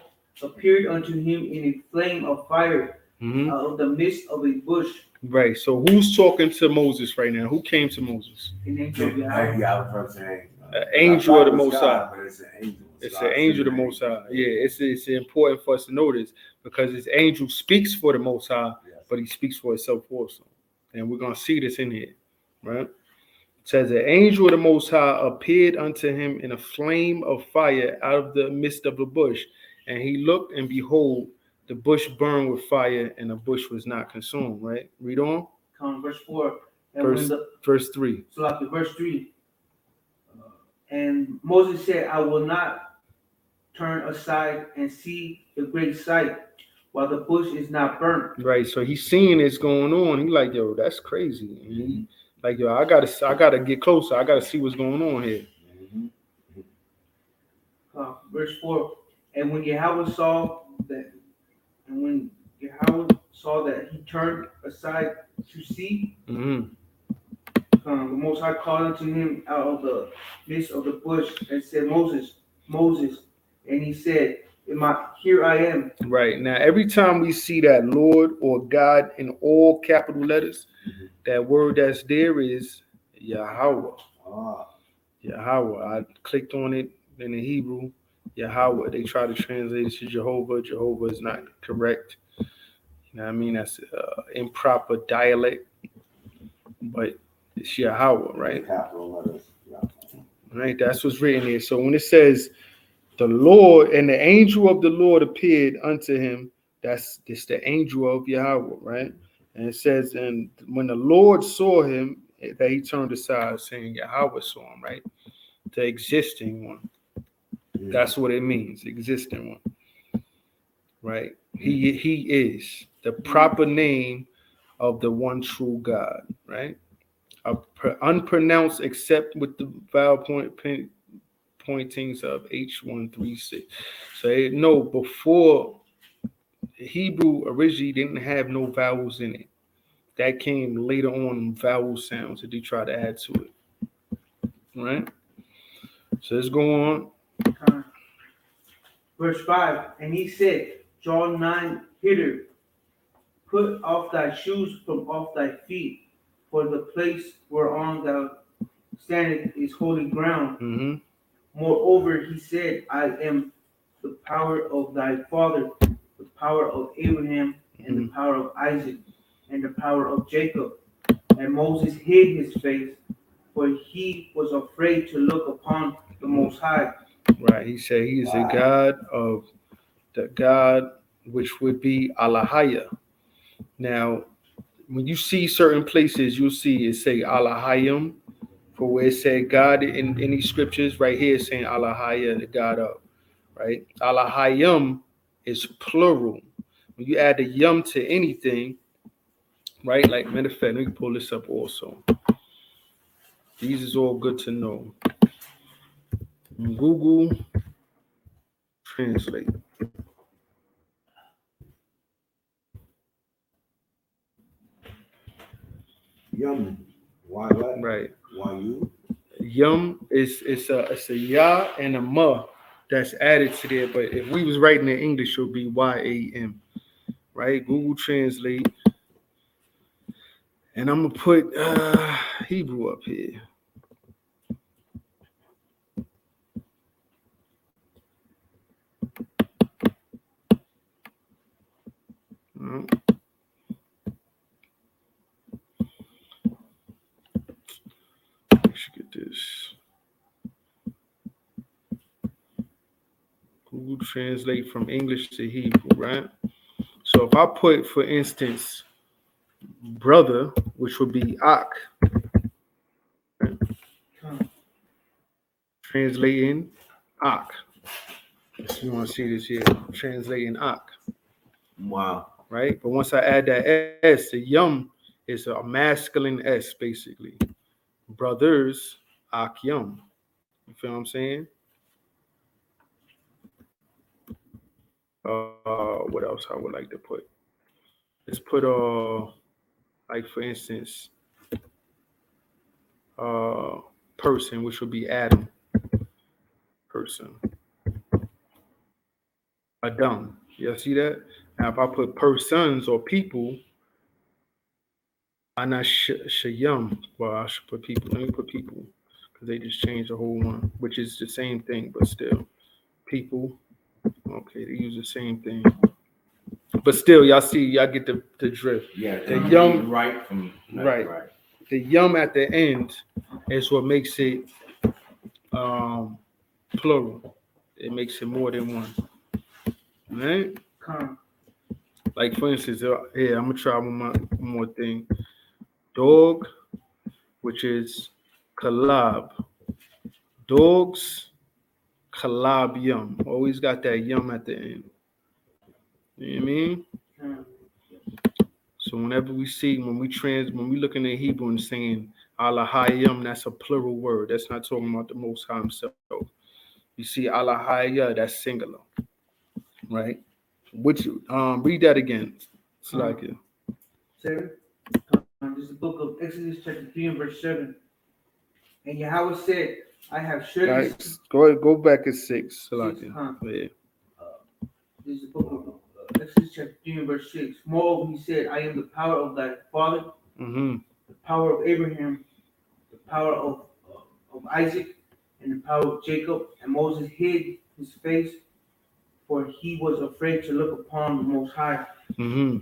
appeared unto him in a flame of fire out of the midst of a bush. Right. So who's talking to Moses right now? Who came to Moses? An angel of Yahweh. Yeah, I was about to say. Angel of the Most High. But it's an angel. It's an angel of the Most High. Yeah, it's important for us to know this, because this angel speaks for the Most High, but he speaks for himself also. And we're going to see this in here, right? It says, the angel of the Most High appeared unto him in a flame of fire out of the midst of a bush. And he looked, and behold, the bush burned with fire, and the bush was not consumed, right? Read on. Verse 4. Verse 3. So verse 3. And Moses said, I will not turn aside and see the great sight while the bush is not burnt. Right. So he's seeing this going on. He's like, yo, that's crazy. And he, like, yo, I gotta get closer. I gotta see what's going on here. Verse 4. And when Yahweh saw saw that he turned aside to see, Mm-hmm. the Most High called unto him out of the midst of the bush and said, Moses, Moses. And he said, Here I am. Right. Now, every time we see that Lord or God in all capital letters, that word that's there is Yahweh. Ah, Yahweh. I clicked on it in the Hebrew. Yahweh. They try to translate it to Jehovah. Jehovah is not correct. You know what I mean? That's improper dialect, but it's Yahweh, right? capital letters. Yeah. Right. That's what's written here. So when it says the Lord and the angel of the Lord appeared unto him, that's the angel of Yahweh, right? And it says, and when the Lord saw him, that he turned aside, saying Yahweh saw him, right? The existing one. That's what it means, existing one, right? He is the proper name of the one true God, right? Unpronounced except with the vowel pointings of H136. So no, before Hebrew originally didn't have no vowels in it. That came later on, vowel sounds that they try to add to it. Right? So let's go on. Verse 5, and he said, Draw nigh hither, put off thy shoes from off thy feet, for the place whereon thou standest is holy ground. Mm-hmm. Moreover, he said, I am the power of thy father, the power of Abraham, and the power of Isaac, and the power of Jacob. And Moses hid his face, for he was afraid to look upon the Most High. Right. He said he is a God of the God which would be Alahaya. Now, when you see certain places, you'll see it say Alahayim, for where it said God in these scriptures. Right here, it's saying Alahaya, the God of. Right. Alahayim is plural. When you add the yum to anything, right? Like matter of fact, let me pull this up also. These is all good to know. Google Translate. Yum. Why what? Right. Why you? Yum is it's a ya and a ma that's added to there. But if we was writing in English, it would be YAM. Right? Google Translate. And I'm gonna put Hebrew up here. Let's get this. Google Translate from English to Hebrew, right? So if I put, for instance, brother, which would be Ak, right? Translating Ak. If you want to see this here, translating Ak. Wow. Right? But once I add that S, the Yum is a masculine S, basically. Brothers, Ak Yum. You feel what I'm saying? What else I would like to put? Let's put like for instance, person, which would be Adam. Person. Adam. You see that? Now if I put persons or people, I'm not shayum. Well, I should put people. Let me put people because they just changed the whole one, which is the same thing, but still, people. Okay, they use the same thing, but still, y'all see, y'all get the drift. Yeah, The yum, right from right. The yum at the end is what makes it plural. It makes it more than one. Right? Like for instance, here I'm gonna try one more thing. Dog, which is collab. Dogs, collab yum. Always got that yum at the end. You know what I mean? So whenever we see, when we look in the Hebrew and saying Alahayim, that's a plural word. That's not talking about the Most High Himself. You see Alahaya, that's singular, right? Which read that again, It's like it. 7. This is the book of Exodus chapter 3 and verse 7. And Yahweh said, I have surely Guys, go back at 6. It's like it. Yeah. This is the book of Exodus chapter 3 and verse 6. Moreover, he said, I am the power of thy father, Mm-hmm. the power of Abraham, the power of Isaac, and the power of Jacob. And Moses hid his face, for he was afraid to look upon the Most High. Mm-hmm.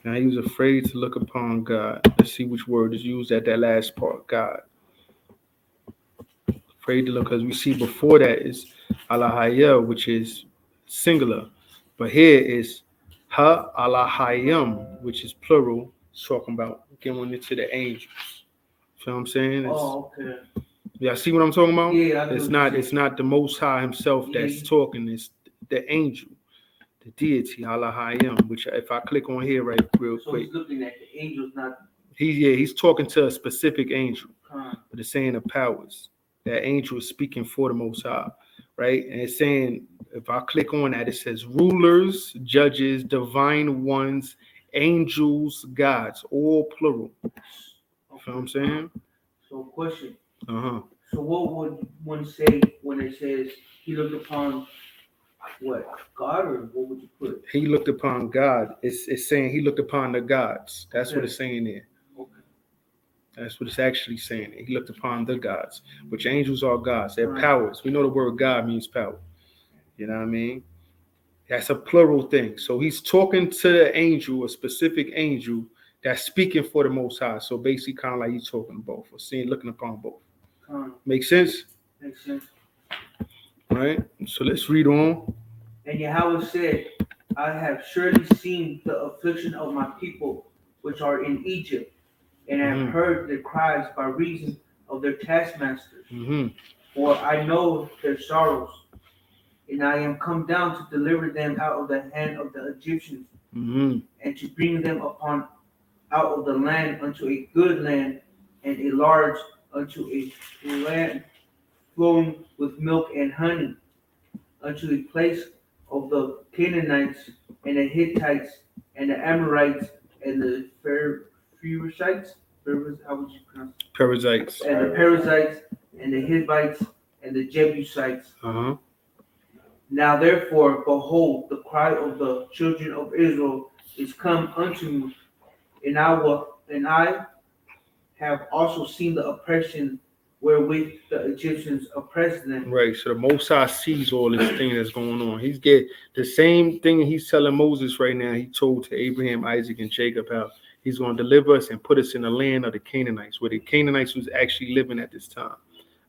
Now he was afraid to look upon God. Let's see which word is used at that last part. God. Afraid to look, because we see before that is Alahayel, which is singular. But here is Ha Alahayim, which is plural. It's talking about going into the angels. You know what I'm saying? Okay. Yeah, see what I'm talking about? Yeah, I know It's what not you're it's not the Most High himself that's Yeah. talking. It's the angel, the deity, Alahayim, which if I click on here real So quick, he's looking at the angels, not he's talking to a specific angel, Khan. but it's saying the powers. That angel is speaking for the Most High, right? And it's saying, if I click on that, it says rulers, judges, divine ones, angels, gods, all plural. You know what I'm saying? So question. Uh-huh. So what would one say when it says he looked upon what? God, or what would you put? He looked upon God. It's saying he looked upon the gods. That's what it's saying there. Okay. That's what it's actually saying. He looked upon the gods, which angels are gods. They're Right. powers. We know the word God means power. You know what I mean? That's a plural thing. So he's talking to the angel, a specific angel that's speaking for the Most High. So basically, kind of like he's talking both, or seeing, looking upon both. Make sense? Makes sense. Right? So let's read on. And Yahweh said, I have surely seen the affliction of my people which are in Egypt, and have heard their cries by reason of their taskmasters. Mm-hmm. For I know their sorrows, and I am come down to deliver them out of the hand of the Egyptians, Mm-hmm. and to bring them out of the land unto a good land, and a large, unto a land flowing with milk and honey, unto a place of the Canaanites, and the Hittites, and the Amorites, and the Perizzites, how would you pronounce it? Perizzites. And the Perizzites, and the Hivites, and the Jebusites. Uh-huh. Now therefore, behold, the cry of the children of Israel is come unto me, and I have also seen the oppression wherewith the Egyptians oppressed them. Right. So the Most High sees all this thing that's going on. He's get the same thing he's telling Moses right now. He told to Abraham, Isaac, and Jacob how he's going to deliver us and put us in the land of the Canaanites, where the Canaanites was actually living at this time,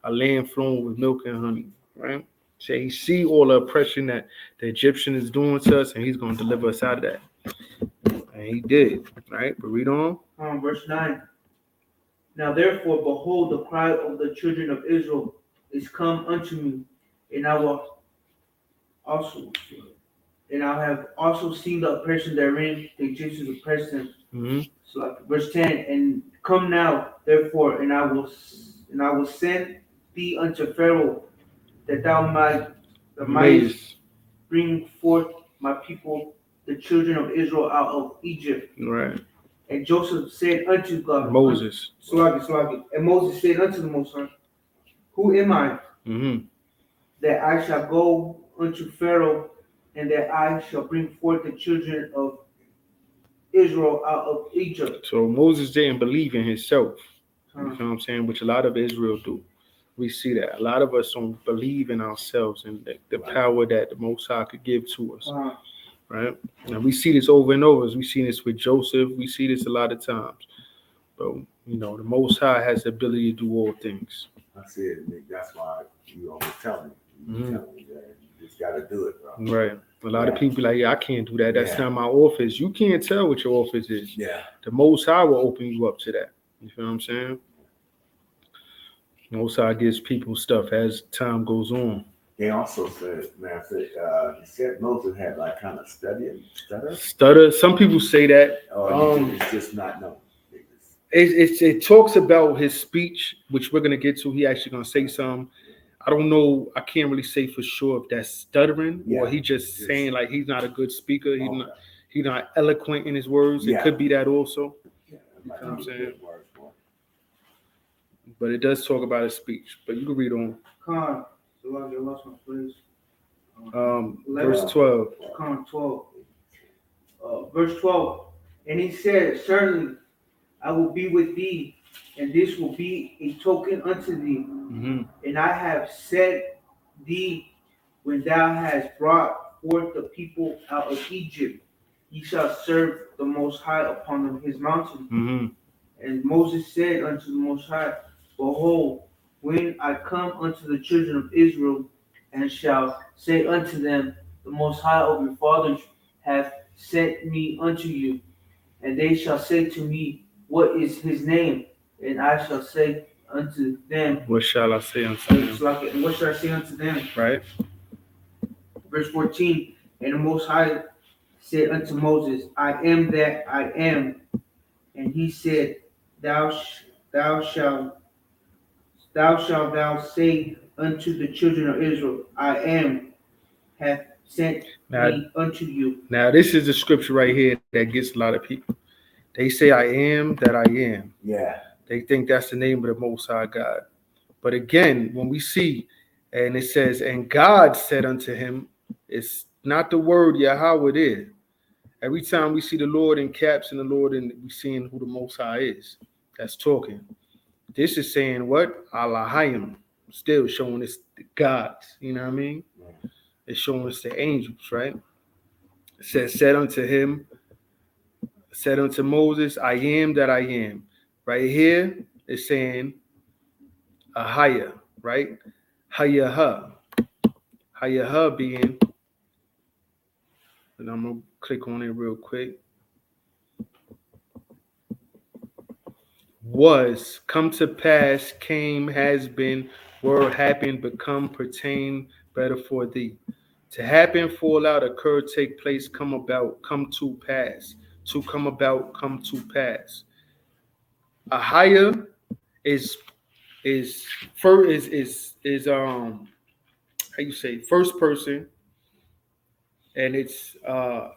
a land flowing with milk and honey. Right. So he see all the oppression that the Egyptian is doing to us, and he's going to deliver us out of that. And he did. Right. But read on. Verse 9. Now therefore, behold, the cry of the children of Israel is come unto me, and I have also seen the oppression therein, the Egyptians oppressed them. Mm-hmm. So verse 10, and come now, therefore, and I will send thee unto Pharaoh, that thou mightest bring forth my people, the children of Israel, out of Egypt. Right. And Joseph said unto God, Moses. Sluggy. And Moses said unto the Most High, who am I, that I shall go unto Pharaoh, and that I shall bring forth the children of Israel out of Egypt? So Moses didn't believe in himself. You know what I'm saying? Which a lot of Israel do. We see that. A lot of us don't believe in ourselves and the power that the Most High could give to us. Right? And we see this over and over. We see this with Joseph. We see this a lot of times. But, you know, the Most High has the ability to do all things. I said, Nick, that's why you always tell me. You tell me that you just got to do it, bro. Right. A lot of people like, yeah, I can't do that. That's not my office. You can't tell what your office is. Yeah. The Most High will open you up to that. You feel what I'm saying? Most High gives people stuff as time goes on. They also said, he said Moses had like kind of stutter. Some people say that. It's just not known. It talks about his speech, which we're gonna get to. He actually gonna say something. I don't know. I can't really say for sure if that's stuttering or he just saying like he's not a good speaker. he's not eloquent in his words. Yeah. It could be that also, Yeah, know what I'm saying? Words for but it does talk about his speech. But you can read on. Con, so long as I lost my place. Verse 12. Con 12. Verse 12. And he said, certainly I will be with thee, and this will be a token unto thee. Mm-hmm. And I have set thee when thou hast brought forth the people out of Egypt. Ye shall serve the Most High upon his mountain. Mm-hmm. And Moses said unto the Most High, behold, when I come unto the children of Israel, and shall say unto them, the Most High of your fathers hath sent me unto you, and they shall say to me, what is his name? And I shall say unto them, What shall I say unto them? and what shall I say unto them? Right? Verse 14, and the Most High said unto Moses, I am that I am. And he said, thou shalt say unto the children of Israel, I am, hath sent me unto you. Now, this is the scripture right here that gets a lot of people. They say, I am that I am. Yeah. They think that's the name of the Most High God. But again, when we see, and it says, and God said unto him, it's not the word Yahweh there. Every time we see the Lord in caps and the Lord, and we seeing who the Most High is, that's talking. This is saying what? Allahayim. Still showing us the gods. You know what I mean? It's showing us the angels, right? It says, said unto Moses, I am that I am. Right here, it's saying Ahaya, right? Hayaha. Hayaha being, and I'm going to click on it real quick. Was, come to pass, came, has been, were, happened, become, pertain, better for thee. To happen, fall out, occur, take place, come about, come to pass. To come about, come to pass. Ahaya is how you say, first person, and it's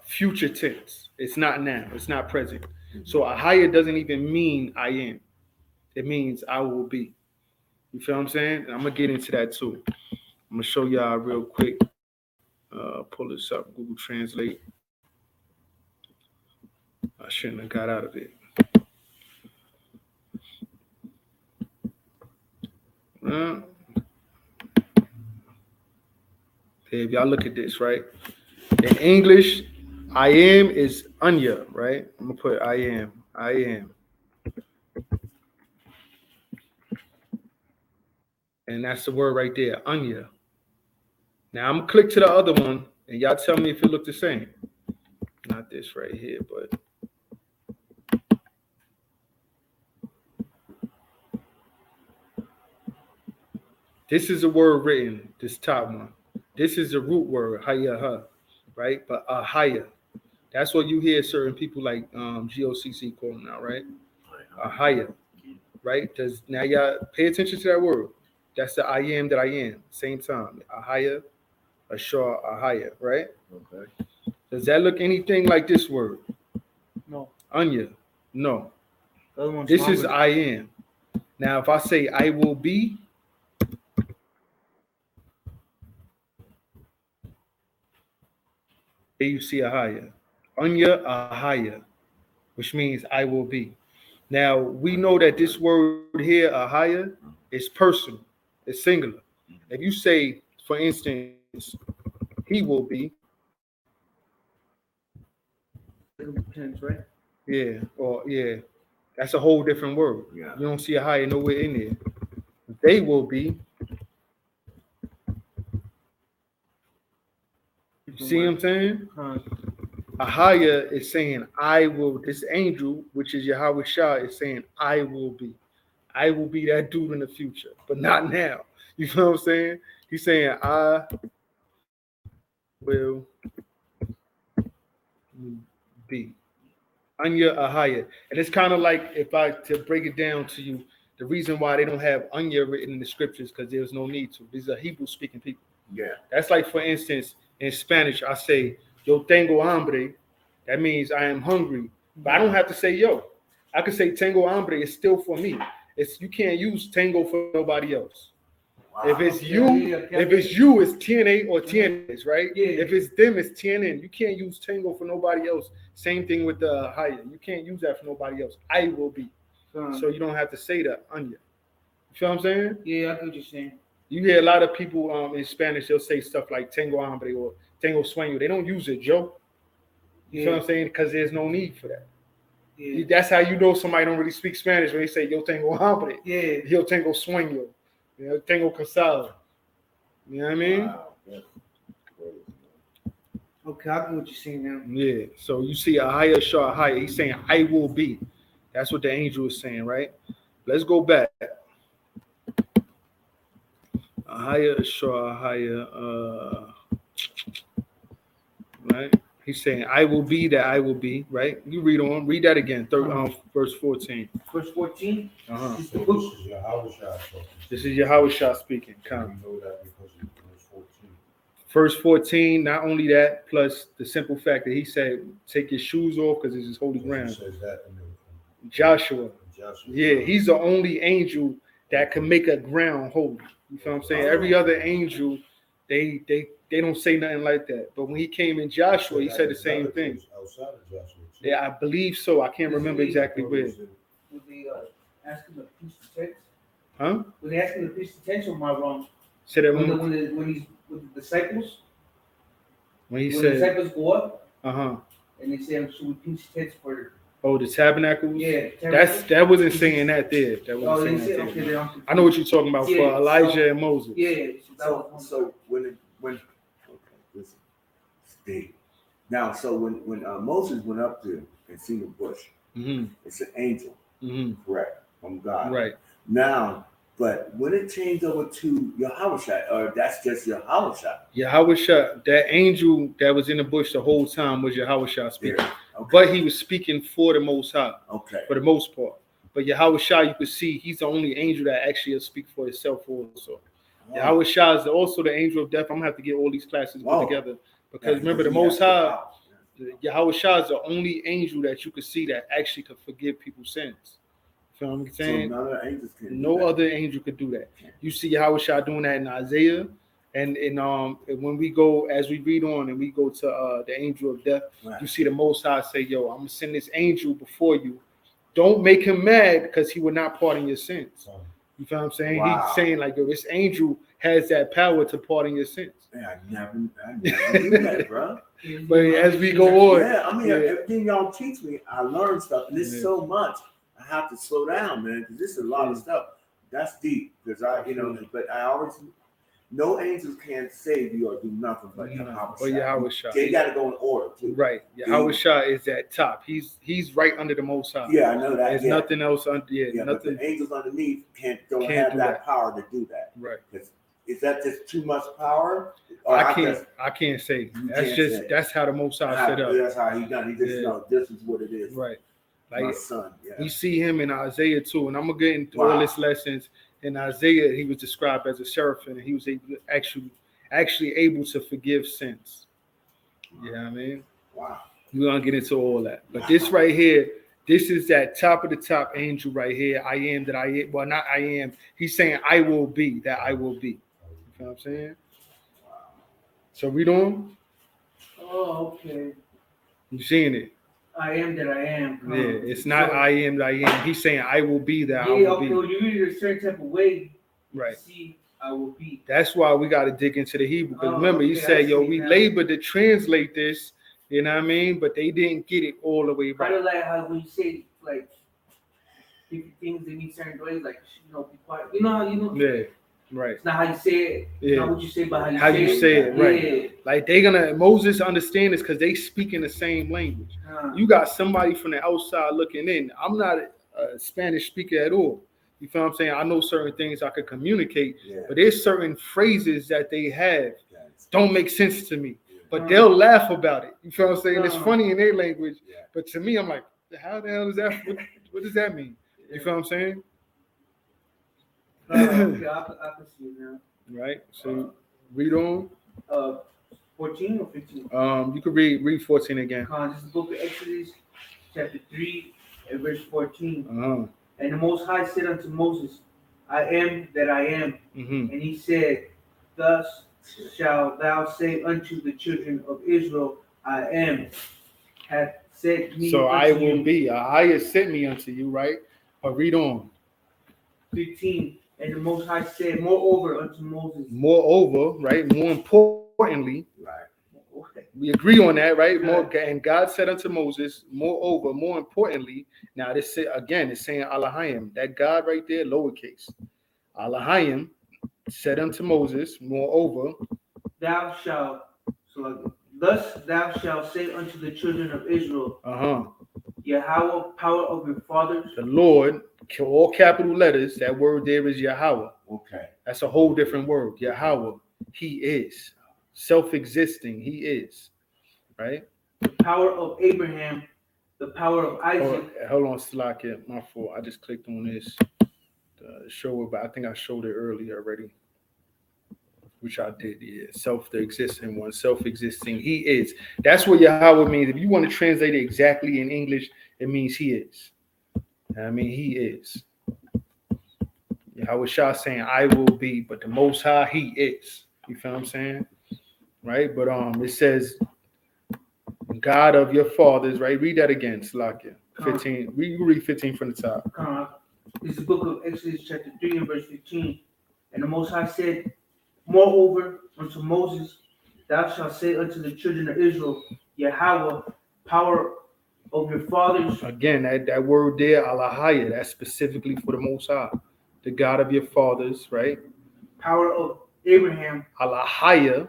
future tense. It's not now. It's not present. So Ahaya doesn't even mean I am. It means I will be. You feel what I'm saying? And I'm gonna get into that too. I'm gonna show y'all real quick. Pull this up, Google Translate. I shouldn't have got out of it. If y'all look at this, right? In English, I am is Anya, right? I'm gonna put I am. I am. And that's the word right there, Anya. Now I'm gonna click to the other one, and y'all tell me if it look the same. Not this right here, but this is a word written, this top one. This is a root word, hayaha, right? But ahaya. That's what you hear certain people like GOCC calling out, right? Ahaya, right? Now y'all pay attention to that word. That's the I am that I am. Same time. Ahaya, Ashar, Ahaya, right? Okay. Does that look anything like this word? No. Anya? No. The other one's This is longer. I am. Now, if I say I will be, here you see Ahaya. Anya, Ahaya, which means I will be. Now, we know that this word here, Ahaya, is personal. It's singular. If you say, for instance, he will be, Depends, right? yeah, or yeah, that's a whole different word. Yeah. You don't see Ahaya nowhere in there. They will be. You see what I'm saying? Ahaya is saying, I will, this angel, which is Yahweh Shah, is saying, I will be. I will be that dude in the future, but not now. You know what I'm saying? He's saying, I will be. Anya Ahaya. And it's kind of like, if I to break it down to you, the reason why they don't have Anya written in the scriptures, because there's no need to. These are Hebrew speaking people. Yeah. That's like, for instance, in Spanish, I say, yo tengo hambre. That means I am hungry. But I don't have to say yo. I could say tengo hambre. It's still for me. It's you can't use tengo for nobody else. If it's you, it's TNA or TNS, right? Yeah. If it's them, it's TNN. You can't use tango for nobody else. Same thing with the higher. You can't use that for nobody else. I will be. So you don't have to say that onion. You feel what I'm saying? Yeah, I get what you're saying. You hear a lot of people in Spanish, they'll say stuff like tengo hambre or tengo sueño. They don't use it, Joe. You feel what I'm saying? Because there's no need for that. Yeah. That's how you know somebody don't really speak Spanish when they say yo tengo hambre. Yeah. Yo tengo sueño. Tengo cansado. You know what I mean? Wow. That's crazy. Okay, I get what you're saying now. Yeah. So you see a higher shah higher. He's saying I will be. That's what the angel is saying, right? Let's go back. A higher shah higher. Right. He's saying I will be that I will be. Right. You read on. Read that again. Verse 14. Verse 14. Uh-huh. Is the book. This is Yahweh talking. This is Yahweh Shah speaking. We Come. know that because of verse 14. Verse 14, not only that, plus the simple fact that he said, take your shoes off because this is holy It ground. says that in Joshua. Joshua. Yeah, he's the only angel that can make a ground holy. You feel what I'm saying? Every other angel, they don't say nothing like that. But when he came in Joshua, he said the same thing. Outside of Joshua. too. Yeah, I believe so. I can't remember exactly where. Was they asking the priest to text? Huh? Was they asking the priest to text, or am I wrong? Said that When he's with the disciples, when he when the said, disciples go up uh-huh. and they say, "Should we pinch text for?" Oh, the tabernacles? Yeah, That wasn't saying that there. That Oh, they wasn't say, saying that okay, there. then I'm I know what you're talking about Yeah, for Elijah so- and Moses. Yeah, so that was So when this state now, so when Moses went up there and seen the bush, Mm-hmm. it's an angel, Mm-hmm. correct, from God. Right. Now, but when it changed over to Yahweh, or that's just Yahweh, Yahweh Shah, that angel that was in the bush the whole time was Yahweh Shah speaking. yeah. Okay. But he was speaking for the Most High, Okay. for the most part. But Yahweh Shah, you could see he's the only angel that actually will speak for himself also. Yahweh Shah is also the angel of death. I'm going to have to get all these classes put Whoa. together. Because Yeah, remember, the he Most has to High, out. Yahweh Shah is the only angel that you could see that actually could forgive people's sins. You feel what I'm So saying? none of the angels can do No that. other angel could do that. You see Yahweh Shah doing that in Isaiah. And when we go, as we read on and we go to the angel of death, Right. you see the Most High say, yo, I'm going to send this angel before you. Don't make him mad because he will not pardon your sins. You feel what I'm saying? Wow. He's saying like, yo, this angel has that power to pardon your sins. Man, I never knew that, bro. But as we go on, Yeah, I mean, yeah. everything y'all teach me, I learn stuff, and it's Yeah. so much. I have to slow down, man, because this is a lot of stuff. That's deep, because but I always, no angels can save you or do nothing but Yahweh Shah. They got to go in order too. Right. Yahweh Shah is at top. He's right under the Most High. Yeah, I know that. There's yeah. nothing else under. Yeah, Yeah, but nothing. the angels underneath don't Can't have do that that. power to do that. Right. Is that just too much power? Or I can't say. You That's can't just say. that's how the Most High set up. That's how he done. He just Yeah. know this is what it is. Right. My Like son. Yeah. we see him in Isaiah too, and I'm gonna get into all Wow. his lessons. In Isaiah, he was described as a seraphim, and he was actually able to forgive sins. You know what I mean? Wow. We're gonna get into all that. But this right here, this is that top of the top angel right here. I am that I am. Well, not I am. He's saying I will be that I will be. You know what I'm saying? So read on. Oh, okay. You seeing it? I am that I am. Yeah. It's not So- I am that I am. He's saying I will be that I Yeah, will okay. be. When you read it a certain type of way, Right. see, I will be. That's why we got to dig into the Hebrew. Because Oh, remember, he okay, I said, yo, see we now. labored to translate this, you know what I mean? But they didn't get it all the way Kind right. of like how when you say like different things in these certain ways, like be quiet. You know how Yeah, right. it's not how you say it, Yeah. not what you say, but How you say it, right. Yeah. Like they gonna Moses understand this because they speak in the same language. You got somebody from the outside looking in. I'm not a Spanish speaker at all. You feel what I'm saying? I know certain things I could communicate, Yeah. but there's certain phrases that they have Yes. don't make sense to me. But Mm. they'll laugh about it. You feel what I'm saying? It's Mm. funny in their language, Yeah. but to me, I'm like, how the hell is that? What does that mean? You feel what I'm saying? Okay, I can see it now. Right. So read on. 14 or 15? You could read 14 again. This is the book of Exodus, chapter 3, and verse 14. Uh-huh. And the Most High said unto Moses, I am that I am. Mm-hmm. And he said, Thus shalt thou say unto the children of Israel, I am, hath sent me So unto I will you. be. I have sent me unto you, right? But read on. 15. And the Most High said, moreover unto Moses. Moreover, right? More importantly, Right. we agree on that, right? Good. More, and God said unto Moses, moreover, more importantly, now this again is saying Elohim. That God right there, lowercase. Elohim said unto Moses, moreover, Thou shalt, thus thou shalt say unto the children of Israel, Yahweh, power of your fathers. The Lord, all capital letters, that word there is Yahweh. Okay. That's a whole different word. Yahweh, he is. Self-existing, he is. Right? The power of Abraham, the power of Isaac. Hold on, Slakia, my fault. I just clicked on this show it, but I think I showed it earlier already. Which I did, yeah. The existing one, self-existing. He is. That's what Yahweh means. If you want to translate it exactly in English, it means he is. I mean, he is. Yahweh Shah saying, I will be, but the Most High, he is. You feel what I'm saying? Right? But it says, God of your fathers, right? Read that again, Slakia. 15. You read 15 from the top. This is the book of Exodus, chapter 3, and verse 15. And the Most High said, moreover, unto Moses, thou shalt say unto the children of Israel, Yahweh, power of your fathers. Again, that word there, Alahaya, that's specifically for the Most High, the God of your fathers, right? Power of Abraham. Alahaya,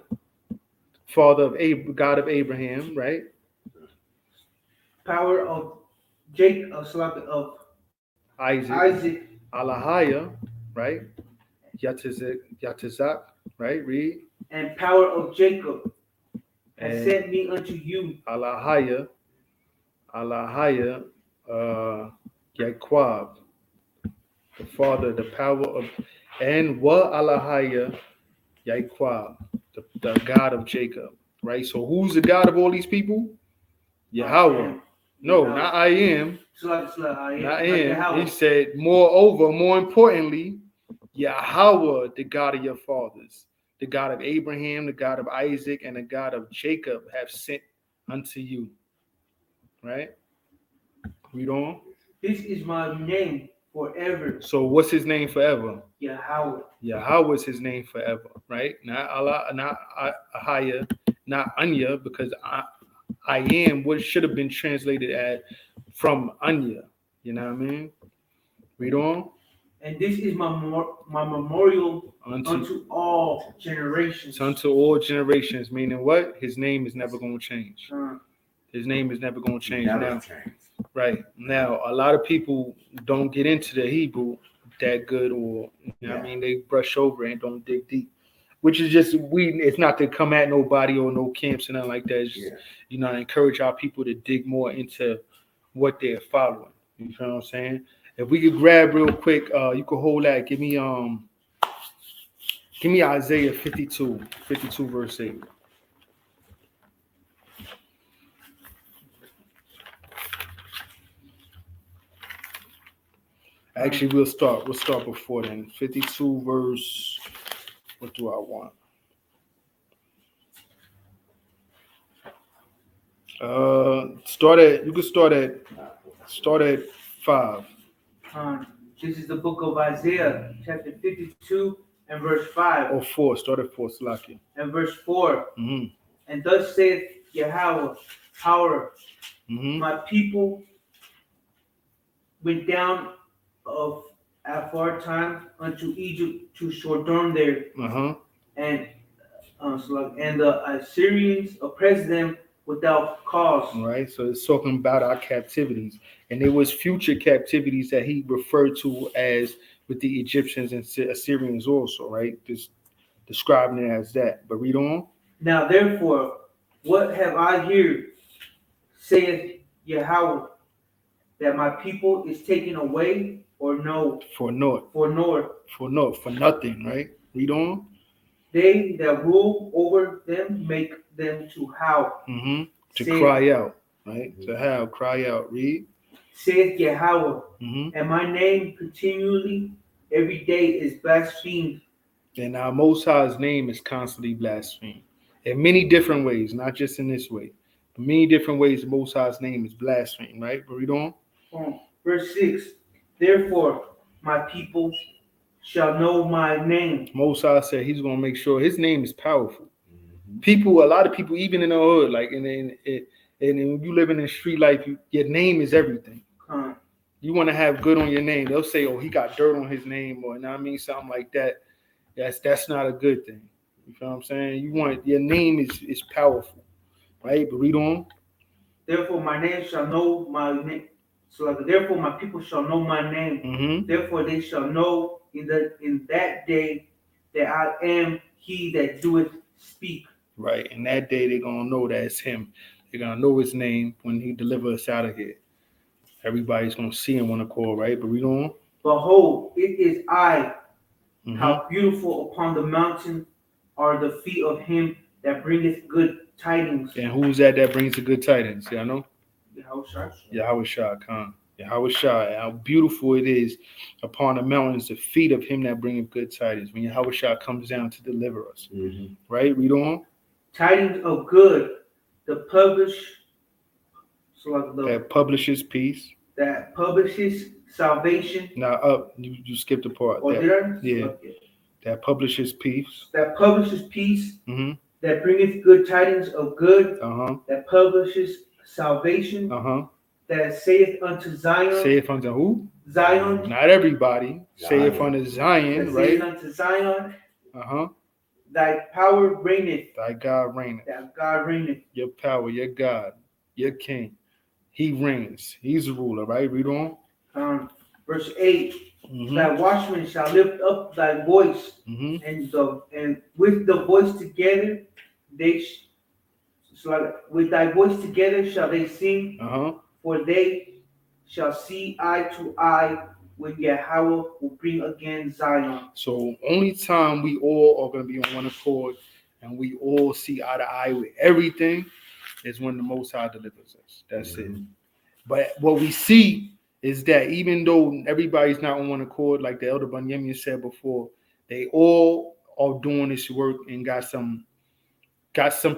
father of God of Abraham, right? Power of Jacob, of Isaac. Alahaya, right? Yatizak, right? Read. And power of Jacob has sent me unto you. Alahaya, Yaquab, the father, the power of, and what Alahaya, Yaquab, the God of Jacob, right? So who's the God of all these people? Yahweh. No, not I am. Not I am. He said, moreover, more importantly, Yahweh, the God of your fathers, the God of Abraham, the God of Isaac, and the God of Jacob have sent unto you. Right? Read on. This is my name forever. So what's his name forever? Yahweh. Yahweh is his name forever, right? Not Allah, not Ahaya, not Anya, because I am what should have been translated as from Anya. You know what I mean? Read on. And this is my memorial unto all generations. Unto all generations, meaning what? His name is never going to change. His name is never going to change now. Right. Now, a lot of people don't get into the Hebrew that good, or, you know what I mean? They brush over and don't dig deep, which is just, it's not to come at nobody or no camps and nothing like that. It's just, you know, encourage our people to dig more into what they're following. You know what I'm saying? If we could grab real quick, you could hold that. Give me Isaiah 52 verse 8. Actually, we'll start before then. 52 verse, what do I want? You can start at 5. This is the book of Isaiah, chapter 52 and verse 5. Or 4. Start at 4, Slaki. And verse 4. Mm-hmm. And thus saith Yahweh, power. Mm-hmm. My people went down of afar time unto Egypt to sojourn there. Uh-huh. And the Assyrians oppressed them without cause. Right. So it's talking about our captivities. And there was future captivities that he referred to as with the Egyptians and Assyrians also, right? Just describing it as that. But read on. Now therefore, what have I here, saith Yahweh, that my people is taken away, or no? For naught. For naught. For naught. For nothing, right? Read on. They that rule over them make them to howl. To Saith- cry out, right? To have, cry out, read. Saith Yahweh, Mm-hmm. and my name continually every day is blasphemed. And our Most High's name is constantly blasphemed in many different ways, not just in this way. In many different ways, the Most High's name is blasphemed, right? But read on. Verse 6. Therefore, my people shall know my name. Most High said he's going to make sure his name is powerful. People, a lot of people, even in the hood, like, and when you live in the street life, your name is everything. You want to have good on your name. They'll say, oh, he got dirt on his name, or, you know what I mean, something like that. That's not a good thing. You feel what I'm saying? You want, your name is powerful, right? But read on. Therefore, my name shall know my name. So, therefore, my people shall know my name. Mm-hmm. Therefore, they shall know in that day that I am he that doeth speak. Right. And that day they're going to know that it's him. They're going to know his name when he delivers us out of here. Everybody's going to see him on the call, right? But read on. Behold, it is I. Mm-hmm. How beautiful upon the mountain are the feet of him that bringeth good tidings. And who's that brings the good tidings? Y'all know? Yahweh Shah Khan. Yahweh Shah. How beautiful it is upon the mountains, the feet of him that bringeth good tidings. When Yahweh Shah comes down to deliver us. Mm-hmm. Right? Read on. Tidings of good, that publishes peace, that publishes salvation. Now you skipped a part. Or did I? Yeah. Okay. That publishes peace. That publishes peace. Mm-hmm. That bringeth good tidings of good. Uh-huh. That publishes salvation. Uh-huh. That saith unto Zion. Saith unto who? Zion. Not everybody. Saith unto Zion, that right? Saith unto Zion. Uh-huh. Thy power reigneth. Thy God reigneth. Thy God reigneth. Your power, your God, your King. He reigns. He's the ruler, right? Read on. Verse 8. Mm-hmm. Thy watchmen shall lift up thy voice, mm-hmm. and with the voice together with thy voice together shall they sing. Uh-huh. For they shall see eye to eye when Yahweh will bring again Zion. So only time we all are going to be on one accord and we all see eye to eye with everything is when the Most High delivers us. That's it. But what we see is that even though everybody's not on one accord, like the Elder Bunyemian said before, they all are doing this work and got some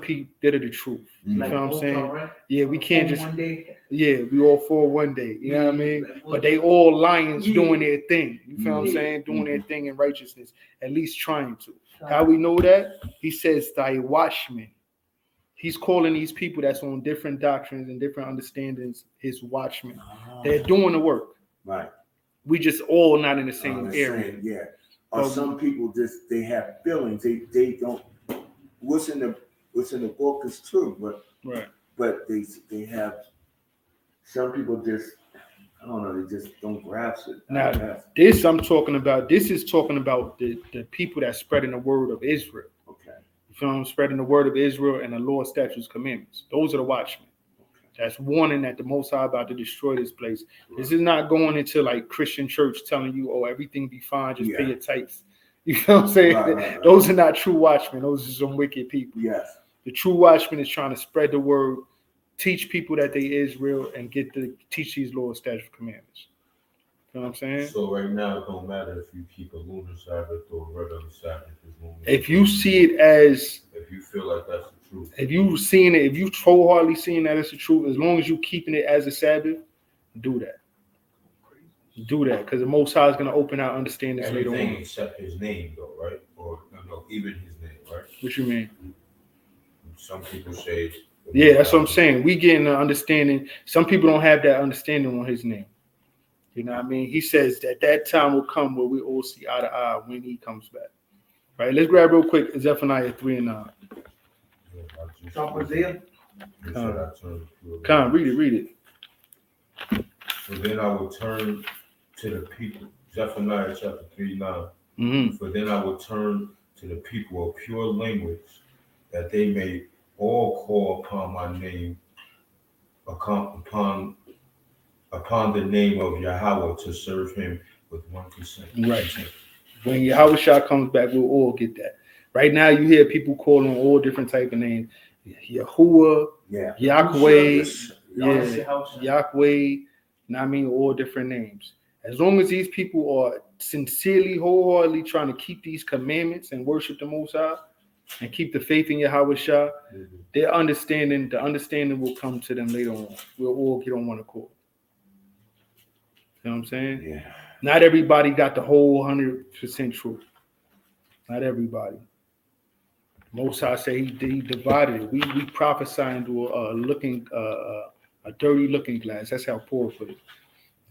people that are the truth. You know what I'm saying? Right? Yeah, we can't just we all for one day. You know what I mean? But they all lions doing their thing. You feel what I'm saying? Doing their thing in righteousness, at least trying to. How we know that? He says, thy watchmen. He's calling these people that's on different doctrines and different understandings his watchmen. They're doing the work. Right. We just all not in the same area. Yeah. Or some people just they have feelings. They don't. What's in the book is true, but right. But they have some people just I don't know. They just don't grasp it. Now this I'm talking about. This is talking about the people that spreading the word of Israel. Okay. From spreading the word of Israel and the Lord's statutes, commandments. Those are the watchmen. Okay. That's warning that the Most High about to destroy this place. Right. This is not going into like Christian church telling you, oh, everything be fine, just pay your tithes. You know what I'm saying? Right. Those are not true watchmen. Those are some wicked people. Yes. The true watchman is trying to spread the word, teach people that they Israel, and teach these Lord's statutes, commandments. You know what I'm saying? So right now, it don't matter if you keep a lunar Sabbath or a regular Sabbath. If you see it as, if you feel like that's the truth, if you seeing it, if you wholeheartedly seeing that as the truth, as long as you keeping it as a Sabbath, do that. Do that, because the Most High is going to open our understanding later on. Everything except his name, though, right? Or no, even his name, right? What you mean? Some people say. Yeah, that's what I'm saying. We getting the understanding. Some people don't have that understanding on his name. You know what I mean? He says that time will come where we all see eye to eye when he comes back. Right? Let's grab real quick Zephaniah 3:9. Come, read it. So then I will turn to the people. Zephaniah chapter 3:9. Mm-hmm. For then I will turn to the people of pure language, that they may all call upon my name, upon the name of Yahweh, to serve him with one consent. Right. When Yahweh Shah comes back, we'll all get that. Right now, you hear people calling all different type of names. Yahuwah, Yeah. Yahweh, Yeah. Yahweh, you know what I mean? All different names. As long as these people are sincerely, wholeheartedly trying to keep these commandments and worship the Most High and keep the faith in Yahweh Shah, the understanding will come to them later on. We'll all get on one accord. You know what I'm saying? Yeah. Not everybody got the whole 100% truth. Not everybody. Most High say he divided it. We prophesy into a dirty looking glass. That's how Paul put it.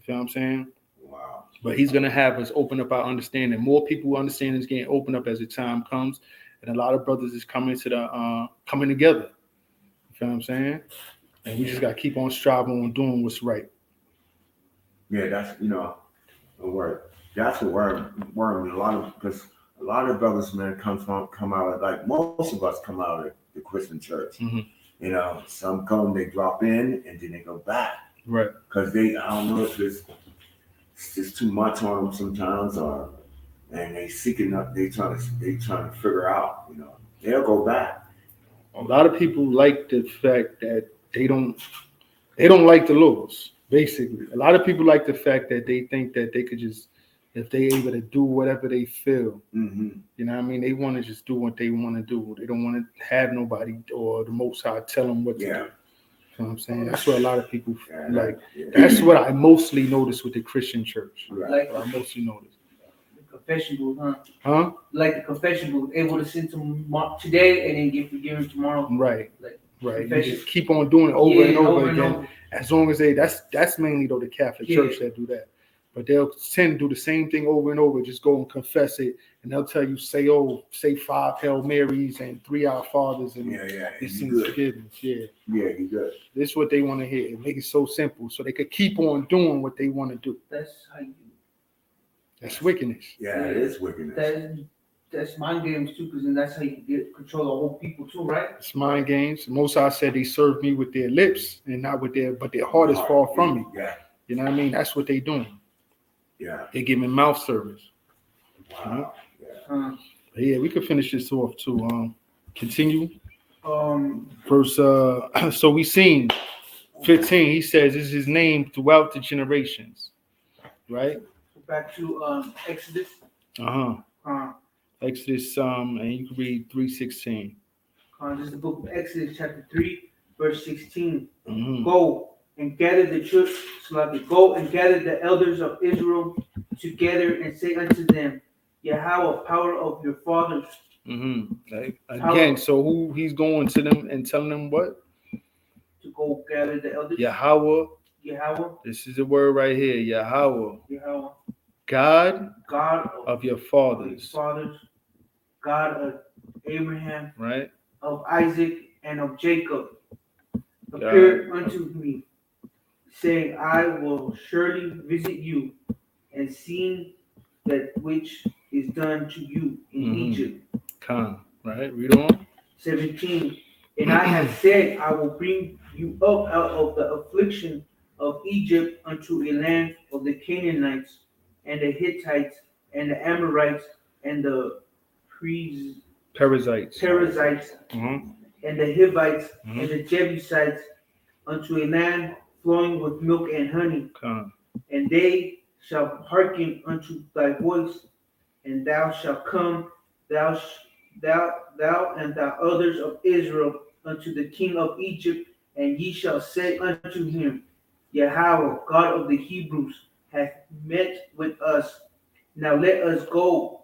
You know what I'm saying? Wow. But he's gonna have us open up our understanding. More people understand is getting opened up as the time comes, and a lot of brothers is coming together. You know what I'm saying? And we just gotta keep on striving on doing what's right. Yeah, that's the word. That's the word. Because a lot of brothers, man, come out of, like most of us come out of the Christian church. Mhm. You know, some come, they drop in, and then they go back Right. because I don't know if it's just too much on them sometimes, and they seeking up, they trying to figure out. You know, they'll go back. A lot of people like the fact that they don't like the laws. Basically, a lot of people like the fact that they think that they could just, if they able to do whatever they feel, Mm-hmm. you know what I mean? They want to just do what they want to do. They don't want to have nobody or the Most High tell them what to do. You know what I'm saying? That's what a lot of people like. That's what I mostly notice with the Christian church. Right. What I mostly notice. The confession booth, huh? Huh? Like the confession booth, able to sin today and then get forgiven tomorrow. Right. Like Right. You confession. just keep on doing it over and over and again. over. As long as that's mainly though the Catholic Church that do that. But they'll tend to do the same thing over and over, just go and confess it, and they'll tell you, say 5 Hail Marys and 3 Our Fathers and Yeah. it's You good. forgiveness. Yeah. Yeah, you good. This is what they want to hear. And make it so simple so they could keep on doing what they want to do. That's how you. That's wickedness. Yeah, it is wickedness. That's mind games too, because then that's how you get control of whole people too, right? It's mind games. Most I said they serve me with their lips and not with their heart is far from me. Yeah. You know what I mean? That's what they doing. Yeah. They give me mouth service. Wow. Uh, But yeah, we could finish this off too. Continue. um, Verse so we seen 15, he says this is his name throughout the generations. Right? back to Exodus. Exodus and you can read 3:16. This is the book of Exodus, chapter 3, verse 16. Mm-hmm. Go and gather the elders of Israel together and say unto them, Yahweh, power of your fathers. Mm-hmm. Again, so who he's going to them and telling them what? To go gather the elders. Yahweh. Yahweh. This is the word right here. Yahweh. Yahweh. God of your fathers. God of Abraham. Right. Of Isaac and of Jacob. Appeared unto me, saying, I will surely visit you and see that which is done to you in Egypt. Come, right? Read on. 17. And I have said, I will bring you up out of the affliction of Egypt unto a land of the Canaanites and the Hittites and the Amorites and the Perizzites. Mm-hmm. And the Hivites and the Jebusites unto a land flowing with milk and honey. Come. And they shall hearken unto thy voice, and thou shalt come, thou and thy others of Israel, unto the king of Egypt, and ye shall say unto him, Yahweh, God of the Hebrews, hath met with us. Now let us go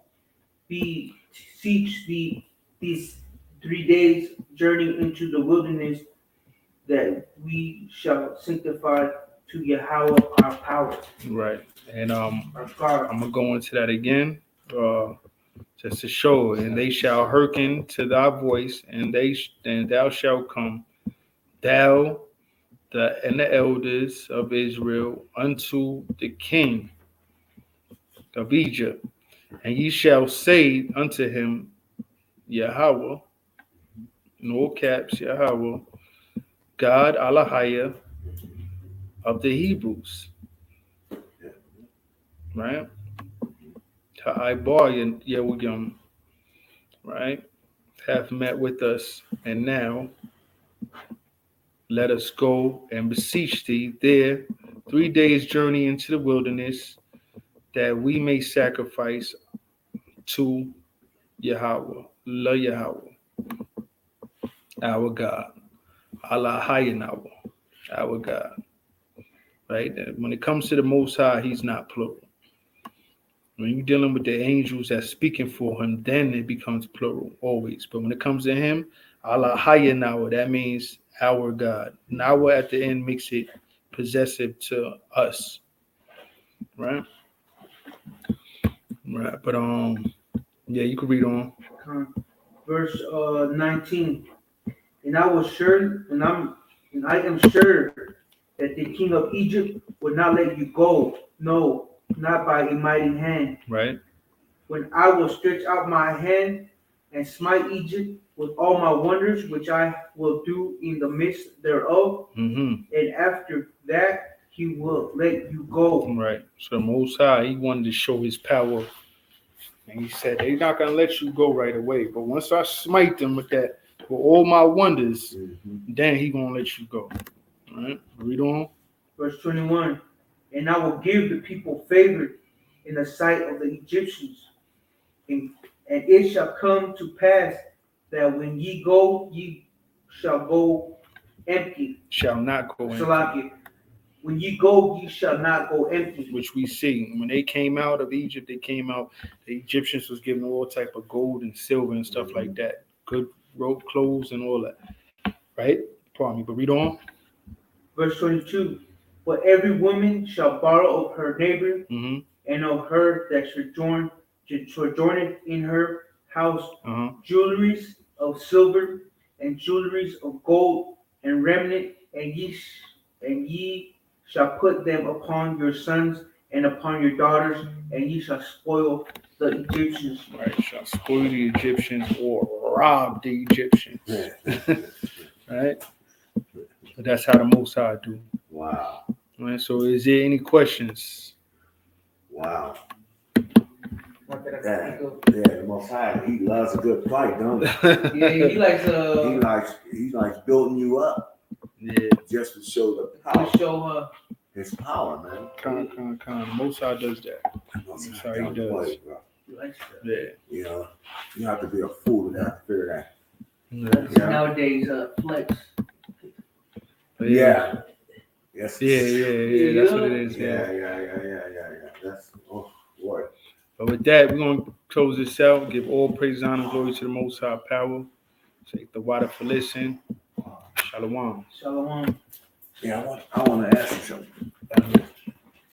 beseech thee these 3 days' journey into the wilderness, that we shall sanctify to Yahweh our power. Right. And I'm gonna go into that again. Just to show, and they shall hearken to thy voice, and thou shalt come, thou and the elders of Israel, unto the king of Egypt, and ye shall say unto him, Yahweh, in all caps, Yahweh, God Alahaya of the Hebrews, right? Ta'aibar Yehuyam, right? hath met with us, and now let us go and beseech thee there 3 days' journey into the wilderness, that we may sacrifice to Yahweh, La Yahweh, our God, Allah Hayanawa, our God. Right? And when it comes to the Most High, He's not plural. When you're dealing with the angels that's speaking for Him, then it becomes plural always. But when it comes to Him, Allah Hayanawa, that means our God. Nawa at the end makes it possessive to us. Right? Right. But yeah, you can read on. Verse 19. And I am sure that the king of Egypt will not let you go, no, not by a mighty hand. Right. When I will stretch out my hand and smite Egypt with all my wonders, which I will do in the midst thereof, Mm-hmm. and after that he will let you go. Right. So the Most High, He wanted to show His power. And He said, they're not going to let you go right away. But once I smite them with all my wonders, then He going to let you go. All right. Read on. Verse 21. And I will give the people favor in the sight of the Egyptians. And it shall come to pass that when ye go, ye shall go empty. Shall not go empty. Salakia. When ye go, ye shall not go empty. Which we see. When they came out of Egypt, the Egyptians was given all type of gold and silver and stuff like that. Good robe clothes and all that. Right? Pardon me, but read on. Verse 22. For every woman shall borrow of her neighbor, Mm-hmm. and of her that sojourneth in her house, jewelries of silver and jewelries of gold and remnant, and ye shall put them upon your sons and upon your daughters, and ye shall spoil the Egyptians. Right, shall spoil the Egyptians or rob the Egyptians. Right? But that's how the Most High do. Wow. Right, so is there any questions? Wow. Yeah, the Most High, He loves a good fight, don't He? Yeah, he likes He likes building you up Yeah. just to show the power, to show His power, man. Con. The Most High does that. Most That's High how He don't does. play, bro. he likes Yeah. You know, you have to be a fool to have to figure that. Yeah. nowadays flex. Yeah. Yes. Yeah. That's what it is. Yeah. Yeah. That's boy. But with that, we're going to close this out. Give all praise, honor, and glory to the Most High power. Take the water for listen. Shalom. Shalom. Yeah, I want to ask you something.